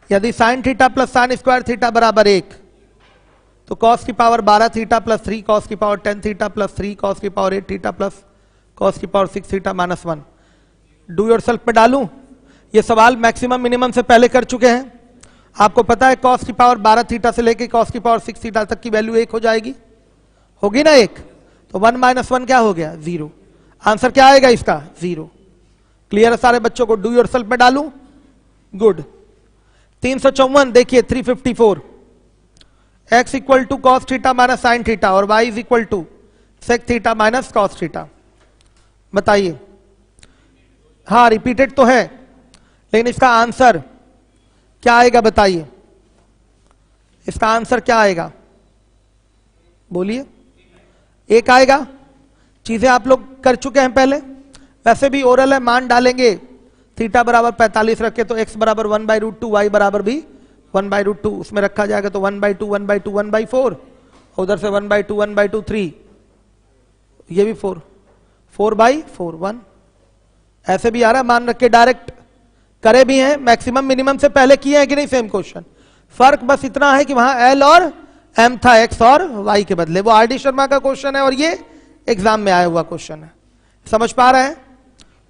यदि sign theta plus sign square theta बराबर 1, तो कॉस की पावर 12 थीटा प्लस 3 कॉस की पावर 10 थीटा प्लस 3 कॉस की पावर 8 थीटा प्लस कॉस की power 6 theta -1। Do your self में डालूं? ये सवाल मैक्सिमम मिनिमम से पहले कर चुके हैं। आपको पता है cos की पावर 12 थीटा से लेके cos की पावर 6 थीटा तक की वैल्यू 1 हो जाएगी, होगी ना 1, तो 1 - 1 क्या हो गया 0। आंसर क्या आएगा इसका 0। क्लियर है सारे बच्चों को? डू योरसेल्फ में डालूं? गुड। 354 देखिए 354, x equal to cos theta minus sine theta और y is equal to sec theta minus cos theta. बताइए। हाँ रिपीटेड तो है, लेकिन इसका आंसर क्या आएगा बताइए, इसका आंसर क्या आएगा बोलिए। 1 आएगा। चीजें आप लोग कर चुके हैं पहले, वैसे भी ओरल है, मान डालेंगे थीटा बराबर 45 रखे तो x बराबर 1/√2, y बराबर भी 1/√2, उसमें रखा जाएगा तो 1/2 1/2 1/4, उधर से 1/2 1/2 3, ये भी 4/4 1, ऐसे भी आ रहा है। मान रख के डायरेक्ट करे भी हैं, मैक्सिमम मिनिमम से पहले किए हैं कि नहीं सेम क्वेश्चन। फर्क बस इतना है कि वहां L और M था x और y के बदले, वो RD शर्मा का क्वेश्चन है और ये एग्जाम में आया हुआ क्वेश्चन है। समझ पा रहे हैं?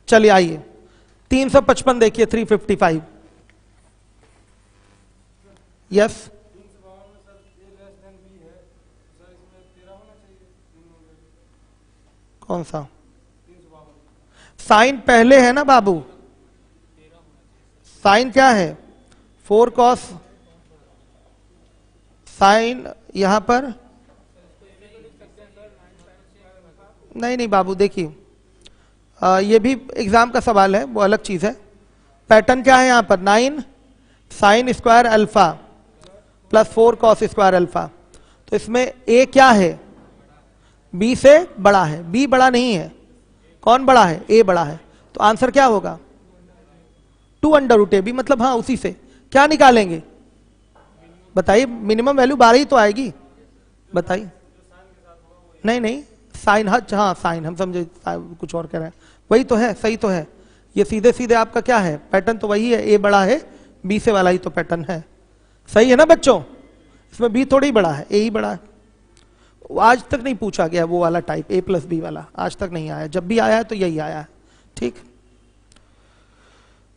चलिए आइए 355 देखिए 355। यस कौन सा साइन पहले है ना बाबू, साइन क्या है 4 cos, साइन यहां पर नहीं बाबू देखिए, ये भी एग्जाम का सवाल है, वो अलग चीज है। पैटर्न क्या है यहां पर 9 sine square alpha plus 4 cos square alpha, तो इसमें a क्या है b से बड़ा है, b बड़ा नहीं है, कौन बड़ा है a बड़ा है, तो आंसर क्या होगा 2√a b, मतलब हाँ उसी से क्या निकालेंगे बताइए, मिनिमम वैल्यू 12 ही तो आएगी, बताइए। नहीं साइन, हाँ साइन हम समझे कुछ और कह रहे हैं, वही तो है, सही तो है, ये सीधे सीधे आपका क्या है पैटर्न तो वही है, a बड़ा है b से वाला ही तो पैटर्न है, सही है ना बच्चों। इसमें b थोड़ी बड़ा है, a ही बड़ा है। आज तक नहीं पूछा गया वो वाला टाइप a + b वाला, आज तक नहीं आया, जब भी आया है तो यही आया है, ठीक।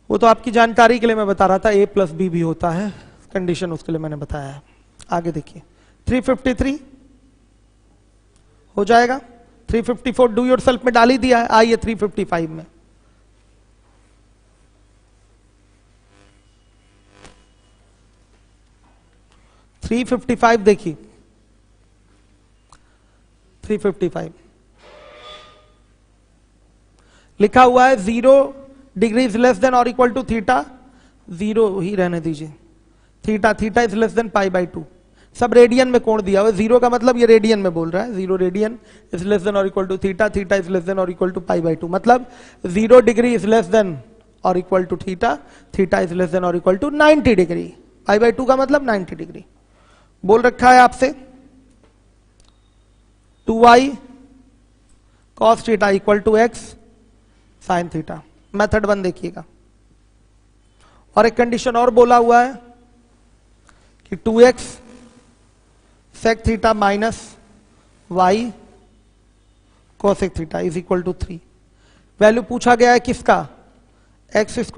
वो तो आपकी जानकारी के लिए मैं बता रहा था, a + b भी होता है, कंडीशन उसके लिए मैंने बताया है। आगे देखिए 353 हो जाएगा, 354 डू योरसेल्फ में डाल ही दिया है। आइए 355 में, देखिए 355 लिखा हुआ है 0 डिग्रीज लेस देन और इक्वल टू थीटा, 0 ही रहने दीजिए, थीटा इज लेस देन π/2, सब रेडियन में कोण दिया हुआ है, 0 का मतलब ये रेडियन में बोल रहा है, 0 रेडियन इज लेस देन और equal to theta is less than और इक्वल टू π/2, मतलब 0 डिग्री इज लेस देन और equal to theta is less than और इक्वल टू 90 डिग्री, π/2 का मतलब 90 डिग्री बोल रखा है आपसे। 2y cos theta equal to x sin theta, method 1 देखिएगा। और एक कंडीशन और बोला हुआ है कि 2x sec theta minus y cosec theta is equal to 3। Value पूछा गया है किसका x² +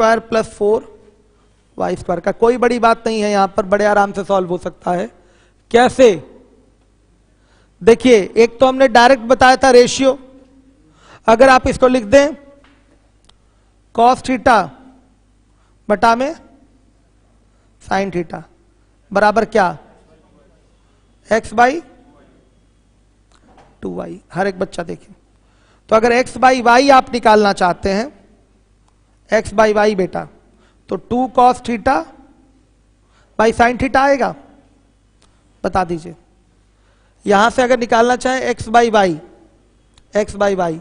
4y² का, कोई बड़ी बात नहीं है यहां पर, बड़े आराम से सॉल्व हो सकता है। कैसे देखिए, एक तो हमने डायरेक्ट बताया था रेशियो, अगर आप इसको लिख दें cos थीटा बटा में sin थीटा बराबर क्या x/2y, हर एक बच्चा देखे, तो अगर x/y आप निकालना चाहते हैं, x/y बेटा, तो 2 cos theta by sin theta आएगा, बता दीजिए। यहां से अगर निकालना चाहे x/y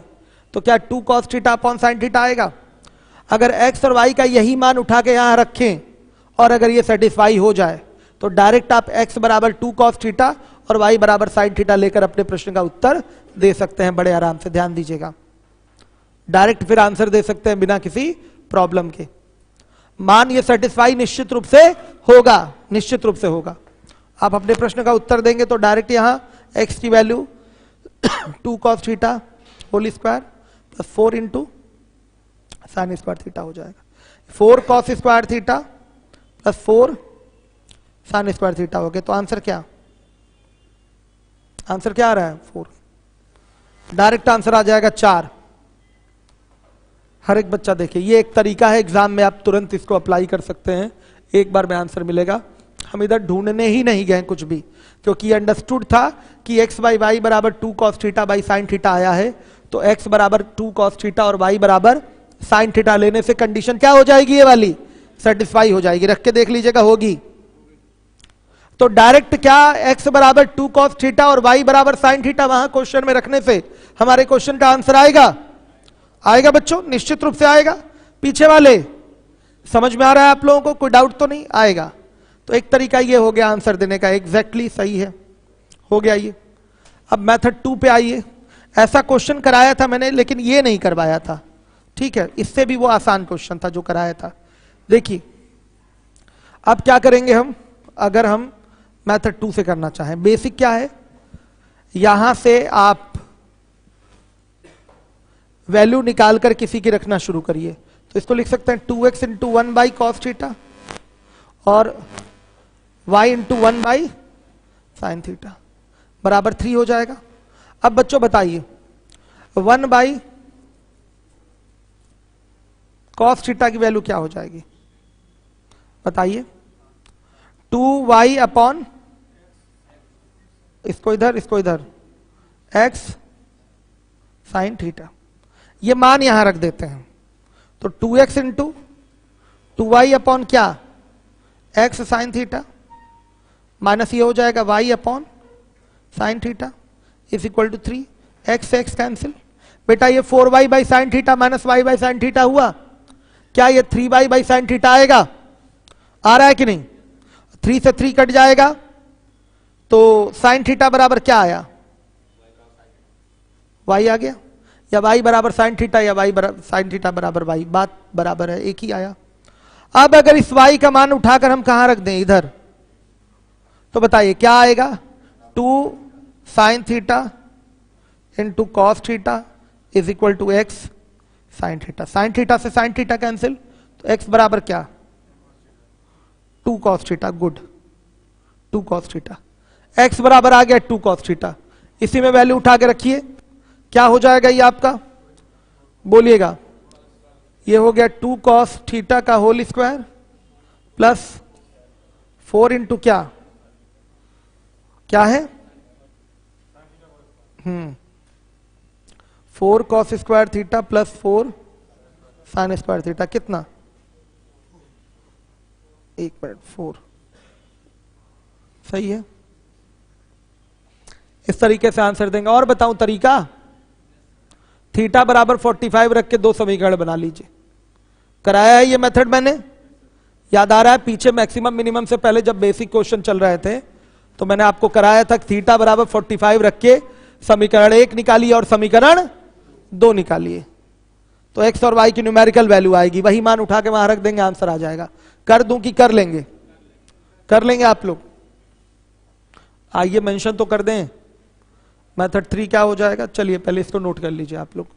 तो क्या 2 cos theta upon sin theta आएगा। अगर x और y का यही मान उठा के यहां रखें और अगर ये सेटिस्फाई हो जाए तो डायरेक्ट आप x बराबर 2 cos थीटा और y बराबर sin थीटा लेकर अपने प्रश्न का उत्तर दे सकते हैं, बड़े आराम से, ध्यान दीजिएगा। डायरेक्ट फिर आंसर दे सकते हैं बिना किसी प्रॉब्लम के। मान ये सेटिस्फाई निश्चित रूप से होगा, निश्चित रूप से होगा। आप अपने प्रश्न का उत्तर देंगे तो डायरेक्ट यहां x की value 2 cos theta whole square plus 4 into sin² theta हो जाएगा। 4 cos square theta plus 4 sine square theta हो गया। तो आंसर क्या, आंसर क्या आ रहा है 4। डायरेक्ट आंसर आ जाएगा 4। हर एक बच्चा देखिए, ये एक तरीका है एग्जाम में, आप तुरंत इसको अप्लाई कर सकते हैं, एक बार में आंसर मिलेगा। हम इधर ढूंढने ही नहीं गए कुछ भी, क्योंकि अंडरस्टूड था कि x बाई वाई बराबर 2 cos theta by sine theta आया है, तो x बराबर 2 कॉस थीटा और y बराबर साइन थीटा लेने से कंडीशन क्या हो जाएगी, ये वाली सेटिस्फाई हो जाएगी। रख के देख लीजिएगा, होगी। तो डायरेक्ट क्या x बराबर 2 कॉस थीटा और y बराबर साइन थीटा वहां क्वेश्चन में रखने से हमारे क्वेश्चन का आंसर आएगा, आएगा बच्चों, निश्चित रूप से आएगा। पीछे वाले समझ में आ रहा है आप लोगों को, कोई डाउट तो नहीं, आएगा। तो एक तरीका ये हो गया आंसर देने का, एग्जैक्टली सही है, हो गया ये। अब मेथड 2 पे आइए। ऐसा क्वेश्चन कराया था मैंने, लेकिन ये नहीं करवाया था, ठीक है, इससे भी वो आसान क्वेश्चन था जो कराया था। देखिए अब क्या करेंगे हम, अगर हम मेथड 2 से करना चाहें। बेसिक क्या है, यहां से आप वैल्यू निकालकर किसी की रखना शुरू करिए। तो इसको लिख सकते हैं 2x into 1 by cos theta और y into 1 by sine theta बराबर 3 हो जाएगा। अब बच्चों बताइए 1 बाई कॉस थीटा की वैल्यू क्या हो जाएगी, बताइए। 2y अपॉन, इसको इधर x साइन थीटा, ये मान यहां रख देते हैं। तो 2x इंटू 2y अपॉन क्या, x साइन थीटा, माइनस ये हो जाएगा y upon sine theta is equal to 3। x से x कैंसिल, बेटा ये 4y by sine theta minus y by sine theta हुआ, क्या ये 3y बाई साइन थीटा आएगा, आ रहा है कि नहीं। 3 से 3 कट जाएगा, तो साइन थीटा बराबर क्या आया, y आ गया, या y बराबर साइन थीटा या y बराबर साइन थीटा बराबर y, बात बराबर है, एक ही आया। अब अगर इस y का मान उठाकर हम कहां रख दें, इधर, तो बताइए क्या आएगा, 2 sine theta into cos theta is equal to x sine theta. Sine theta से साइन थीटा कैंसिल, तो x बराबर क्या, 2 cos theta, good, 2 cos theta. x बराबर आ गया 2 कॉस थीटा, इसी में वैल्यू उठा के रखिए, क्या हो जाएगा ये आपका, बोलिएगा। ये हो गया 2 कॉस थीटा का होल स्क्वायर प्लस 4 इंटू क्या है, 4 cos square theta plus 4 sine square theta, कितना, 1 मिनट, 4, सही है। इस तरीके से आंसर देंगे। और बताऊं तरीका, थीटा बराबर 45 रख के 2 समीकरण बना लीजिए। कराया है ये मेथड मैंने, याद आ रहा है, पीछे मैक्सिमम मिनिमम से पहले जब बेसिक क्वेश्चन चल रहे थे तो मैंने आपको कराया था थीटा बराबर 45 रख के समीकरण 1 निकालिए और समीकरण 2 निकालिए, तो x और y की न्यूमेरिकल वैल्यू आएगी, वही मान उठा के वहां रख देंगे, आंसर आ जाएगा। कर दूं कि कर लेंगे, कर लेंगे आप लोग, आइए मेंशन तो कर दें। मेथड 3 क्या हो जाएगा, चलिए पहले इसको नोट कर लीजिए आप लोग।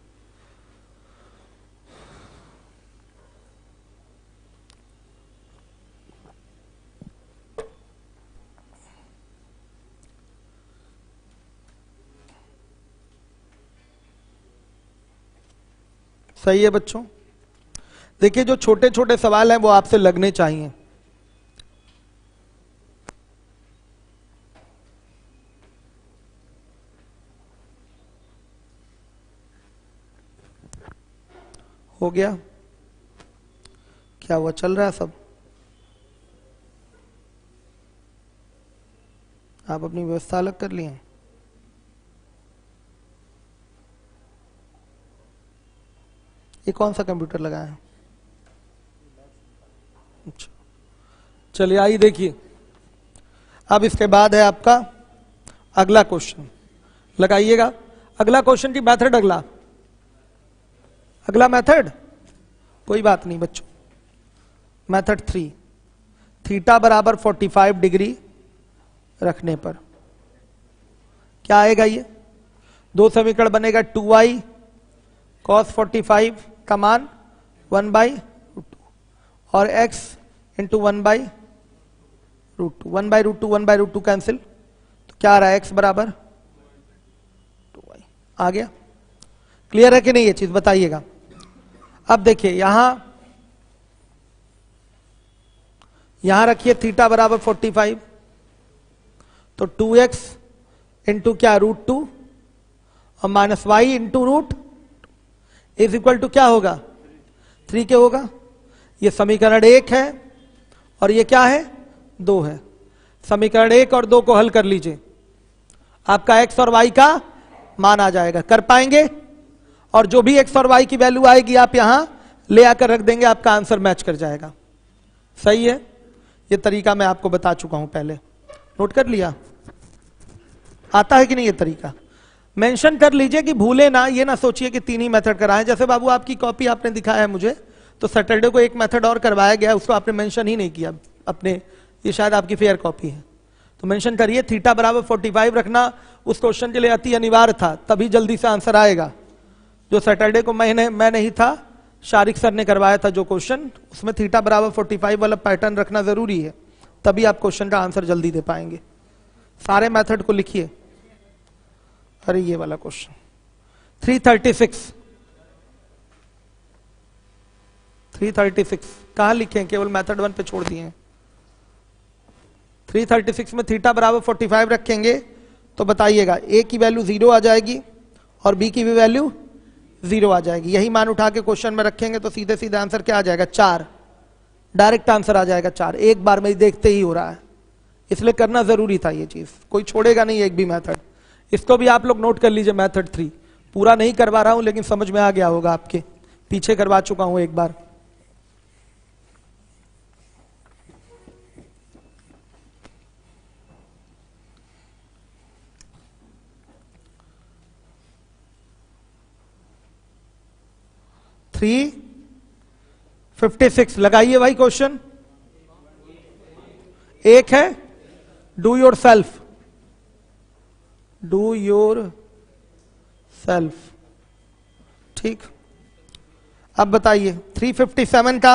सही है बच्चों, देखिए जो छोटे छोटे सवाल हैं वो आपसे लगने चाहिए। हो गया, क्या हुआ, चल रहा है सब, आप अपनी व्यवस्था अलग कर लिए। ये कौन सा कंप्यूटर लगाया है, अच्छा, चलिए आइए देखिए। अब इसके बाद है आपका अगला क्वेश्चन, लगाइएगा। अगला क्वेश्चन की मेथड, अगला मेथड कोई बात नहीं बच्चों, मेथड 3, थीटा बराबर 45 डिग्री रखने पर क्या आएगा, ये 2 समीकरण बनेगा, 2y cos 45 का मान 1/2, और x इंटू 1/√2, 1/√2 1/√2 कैंसिल, तो क्या आ रहा है x बराबर 2y। आ गया? क्लियर है कि नहीं ये चीज, बताइएगा। अब देखिए यहां रखिए थीटा बराबर 45, तो 2x इंटू क्या √2 और minus y into root is equal to क्या होगा 3 के होगा। ये समीकरण 1 है और ये क्या है 2 है। समीकरण 1 और 2 को हल कर लीजिए, आपका x और y का मान आ जाएगा। कर पाएंगे? और जो भी x और y की वैल्यू आएगी आप यहां ले आकर रख देंगे, आपका आंसर मैच कर जाएगा। सही है? ये तरीका मैं आपको बता चुका हूं पहले, नोट कर लिया? आता है कि नहीं ये तरीका? मेंशन कर लीजिए कि भूले ना, ये ना सोचिए कि 3 ही मेथड कराएं। जैसे बाबू आपकी कॉपी आपने दिखाया है मुझे, तो सैटरडे को एक मेथड और करवाया गया, उसको आपने मेंशन ही नहीं किया अपने, ये शायद आपकी फेयर कॉपी है, तो मेंशन करिए। थीटा बराबर 45 रखना उस क्वेश्चन के लिए अति अनिवार्य था, तभी जल्दी से आंसर आएगा। जो सैटरडे को मैं नहीं था, शारिक सर ने करवाया था जो क्वेश्चन, उसमें थीटा बराबर 45 वाला पैटर्न रखना जरूरी है, तभी आप क्वेश्चन का आंसर जल्दी दे पाएंगे। सारे मेथड को लिखिए। अरे ये वाला क्वेश्चन 336 कहां लिखे? केवल मेथड 1 पे छोड़ दिए हैं। 336 में थीटा बराबर 45 रखेंगे तो बताइएगा a की वैल्यू 0 आ जाएगी और b की भी वैल्यू 0 आ जाएगी। यही मान उठा के क्वेश्चन में रखेंगे तो सीधे सीधे आंसर क्या आ जाएगा 4, डायरेक्ट आंसर आ जाएगा 4। एक बार में देखते ही हो रहा है, इसलिए करना जरूरी था ये चीज, कोई छोड़ेगा नहीं एक भी मेथड। इसको भी आप लोग नोट कर लीजिए, मेथड 3 पूरा नहीं करवा रहा हूं लेकिन समझ में आ गया होगा, आपके पीछे करवा चुका हूं एक बार। थ्री 56 लगाइए भाई क्वेश्चन। एक है डू योर सेल्फ, ठीक। अब बताइए 357 का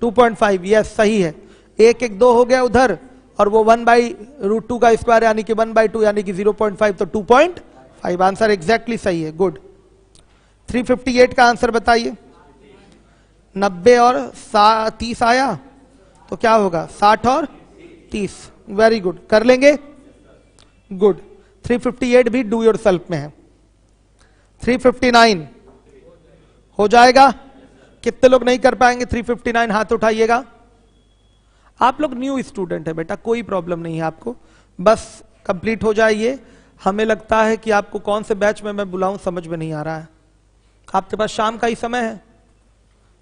2.5, यस सही है। 1 1 2 हो गया उधर, और वो 1/√2 का स्क्वायर यानी कि 1/2 यानी कि 0.5, तो 2.5 आंसर एग्जैक्टली सही है, गुड। 358 का आंसर बताइए। 90 और 30 आया तो क्या होगा 60 और 30, वेरी गुड, कर लेंगे, गुड। 358 भी डू योर सेल्फ में है। 359 हो जाएगा? कितने लोग नहीं कर पाएंगे 359? हाथ उठाइएगा। आप लोग न्यू स्टूडेंट है बेटा, कोई प्रॉब्लम नहीं है आपको, बस कंप्लीट हो जाइए। हमें लगता है कि आपको कौन से बैच में मैं बुलाऊं समझ में नहीं आ रहा है। आपके पास शाम का ही समय है,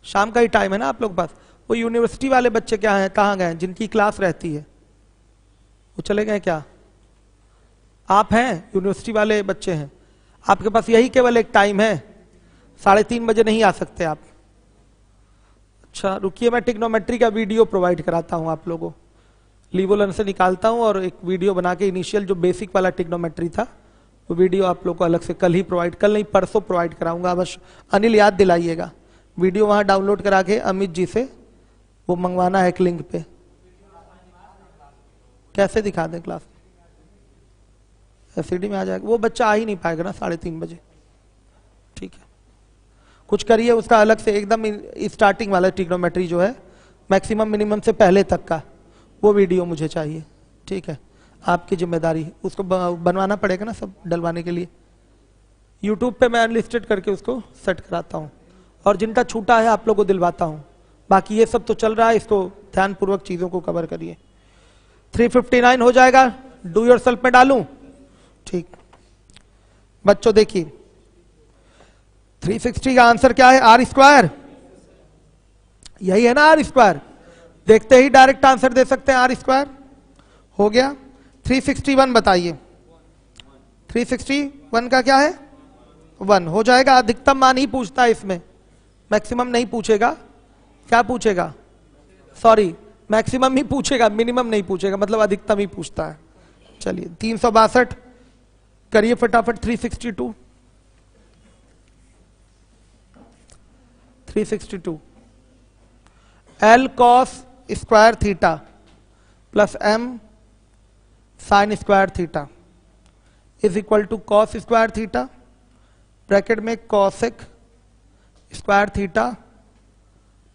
शाम का ही टाइम है ना आप लोग पास। वो यूनिवर्सिटी वाले बच्चे क्या हैं, कहाँ गए, जिनकी क्लास रहती है वो चले गए क्या? आप हैं यूनिवर्सिटी वाले बच्चे हैं, आपके पास यही केवल एक टाइम है, 3:30 बजे नहीं आ सकते आप। अच्छा रुकिए, मैं टिग्नोमेट्री का वीडियो प्रोवाइड कराता हूं आप लोगों को, लीवोलन से निकालता हूं और एक वीडियो बना के, इनिशियल जो बेसिक वाला टिग्नोमेट्री था वो वीडियो आप लोग को अलग से कल ही प्रोवाइड, कल नहीं परसों प्रोवाइड कराऊंगा, बस अनिल याद दिलाइएगा। वीडियो वहां डाउनलोड करा के अमित जी से वो मंगवाना है एक लिंक पे। कैसे दिखा दें क्लास में? एससीडी में आ जाएगा, वो बच्चा आ ही नहीं पाएगा ना 3:30 बजे, ठीक है। कुछ करिए उसका अलग से, एकदम स्टार्टिंग वाला ट्रिग्नोमेट्री जो है मैक्सिमम मिनिमम से पहले तक का, वो वीडियो मुझे चाहिए, ठीक है। आपकी जिम्मेदारी, उसको बनवाना पड़ेगा ना सब डलवाने के लिए। यूट्यूब पे मैं अनलिस्टेड करके उसको सेट कराता हूँ, और जिनका छूटा है आप लोगों को दिलवाता हूँ। बाकी ये सब तो चल रहा है, इसको ध्यानपूर्वक चीजों को कवर करिए। 359 हो जाएगा, डू योर सेल्फ में डालूं, ठीक। बच्चों देखिए 360 का आंसर क्या है, आर स्क्वायर, यही है ना आर स्क्वायर। देखते ही डायरेक्ट आंसर दे सकते हैं, आर स्क्वायर हो गया। 361 बताइए, 361 का क्या है 1 हो जाएगा। अधिकतम मान ही पूछता है इसमें, मैक्सिमम नहीं पूछेगा। क्या पूछेगा, सॉरी मैक्सिमम ही पूछेगा, मिनिमम नहीं पूछेगा, मतलब अधिकतम ही पूछता है। चलिए 362 करिए फटाफट। 362 362 L cos square theta plus m sine square theta is equal to cos square theta bracket में cosec square theta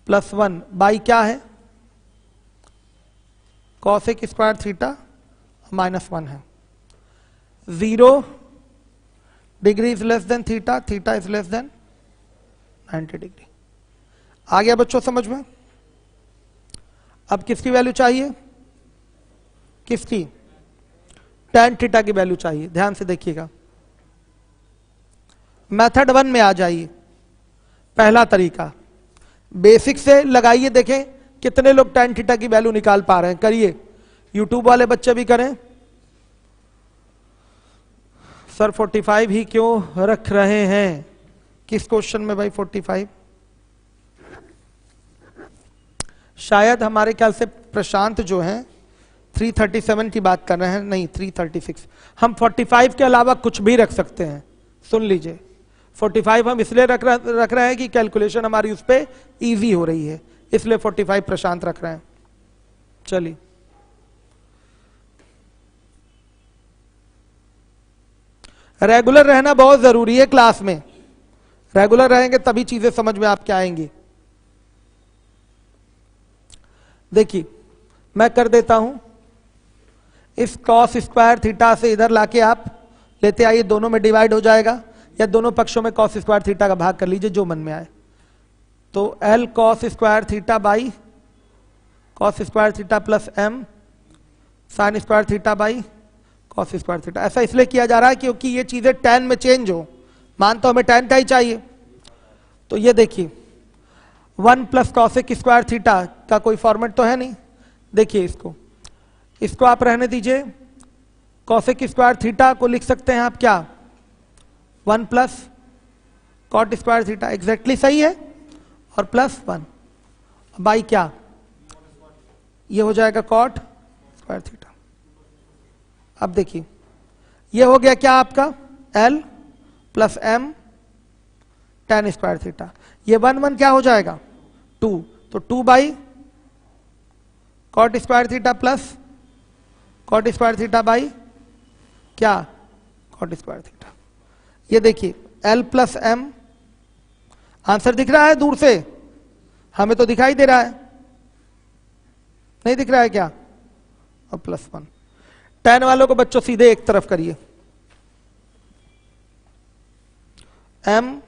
plus 1 by क्या है, कॉसेक स्क्वायर थीटा माइनस 1 है। 0 degree is less than theta, theta is less than 90 degree. आ गया बच्चों समझ में? अब किसकी वैल्यू चाहिए, किसकी, tan थीटा की वैल्यू चाहिए। ध्यान से देखिएगा, मेथड 1 में आ जाइए। पहला तरीका बेसिक से लगाइए, देखें कितने लोग tan थीटा की वैल्यू निकाल पा रहे हैं। करिए, यूट्यूब वाले बच्चे भी करें। सर 45 ही क्यों रख रहे हैं, किस क्वेश्चन में भाई 45? शायद हमारे ख्याल से प्रशांत जो हैं 337 की बात कर रहे हैं, नहीं 336। हम 45 के अलावा कुछ भी रख सकते हैं। सुन लीजिए, 45 हम इसलिए रख रहे हैं कि कैलकुलेशन हमारी उस पर ईजी हो रही है, इसलिए 45 प्रशांत रख रहे हैं। चलिए, रेगुलर रहना बहुत जरूरी है क्लास में। रेगुलर रहेंगे तभी चीजें समझ में आपके आएंगी। देखिए, मैं कर देता हूं, इस कॉस स्क्वायर थीटा से इधर लाके आप लेते आइए, दोनों में डिवाइड हो जाएगा, या दोनों पक्षों में कॉस स्क्वायर थीटा का भाग कर लीजिए, जो मन में आए। तो L cos square theta by cos square theta plus m sine square theta by cos square theta. ऐसा इसलिए किया जा रहा है क्योंकि ये चीजें tan में चेंज हो। मान तो हमें tan का ही चाहिए, तो ये देखिए 1 प्लस कॉसेक स्क्वायर थीटा का कोई फॉर्मेट तो है नहीं। देखिए इसको आप रहने दीजिए, कॉसेक स्क्वायर थीटा को लिख सकते हैं आप क्या, 1 plus cot square theta, exactly सही है, और प्लस 1 बाई क्या, ये हो जाएगा कॉट स्क्वायर थीटा। अब देखिए, ये हो गया क्या आपका L plus m tan square theta. ये 1 क्या हो जाएगा 2, तो 2 by cot square theta plus cot square theta by क्या, कॉट स्क्वायर थीटा। ये देखिए L प्लस m, आंसर दिख रहा है दूर से, हमें तो दिखाई दे रहा है, नहीं दिख रहा है क्या, और प्लस 1। tan वालों को बच्चों सीधे एक तरफ करिए, m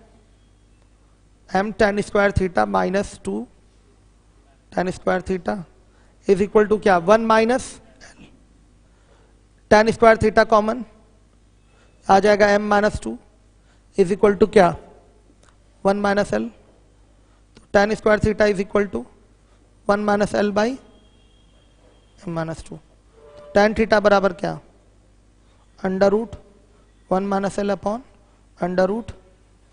tan square theta minus 2 tan square theta is equal to क्या, 1 minus L। tan square theta common आ जाएगा, m minus 2 is equal to क्या, 1 माइनस L। तो tan square theta is equal to 1 minus L by m minus 2। tan theta बराबर क्या, under root 1 minus L upon under root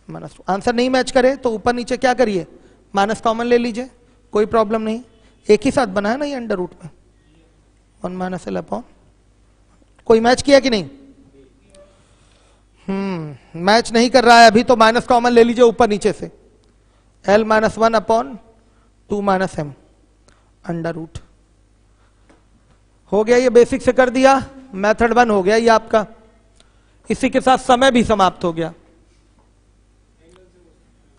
minus 2। Answer नहीं match करे तो ऊपर नीचे क्या करिए, माइनस कॉमन ले लीजिए, कोई प्रॉब्लम नहीं, एक ही साथ बना है ना ये अंडर रूट में, 1 माइनस L अपॉन। कोई मैच किया कि नहीं, मैच नहीं कर रहा है अभी, तो माइनस कॉमन ले लीजिए ऊपर नीचे से, L minus 1 upon 2 minus m under root. हो गया, ये बेसिक से कर दिया, मेथड 1 हो गया ये आपका। इसी के साथ समय भी समाप्त हो गया।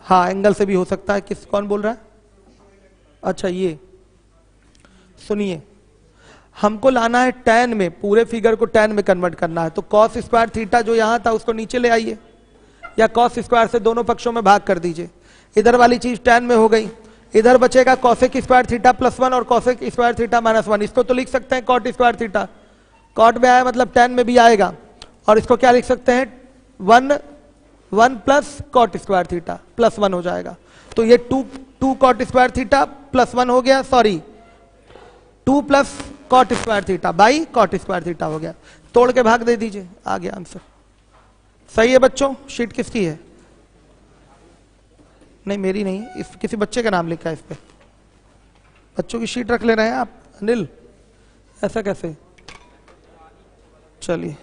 हाँ, एंगल से भी हो सकता है। कौन बोल रहा है, अच्छा ये सुनिए, हमको लाना है tan में, पूरे फिगर को tan में कन्वर्ट करना है। तो cos स्क्वायर थीटा जो यहां था उसको नीचे ले आइए, या cos स्क्वायर से दोनों पक्षों में भाग कर दीजिए। इधर वाली चीज tan में हो गई, इधर बचेगा cosec स्क्वायर थीटा प्लस 1 और cosec स्क्वायर थीटा माइनस 1। इसको तो लिख सकते हैं cot स्क्वायर थीटा, cot में आया मतलब tan में भी आएगा। और इसको क्या लिख सकते हैं, 1 plus cot square theta plus 1 हो जाएगा। तो ये 2 कॉट स्क्वायर थीटा प्लस 1 हो गया, sorry 2 plus cot square theta by cot square theta हो गया। तोड़ के भाग दे दीजिए, आ गया आंसर। सही है बच्चों। शीट किसकी है, नहीं मेरी नहीं, इस किसी बच्चे का नाम लिखा है इस पे। बच्चों की शीट रख ले रहे हैं आप अनिल, ऐसा कैसे, चलिए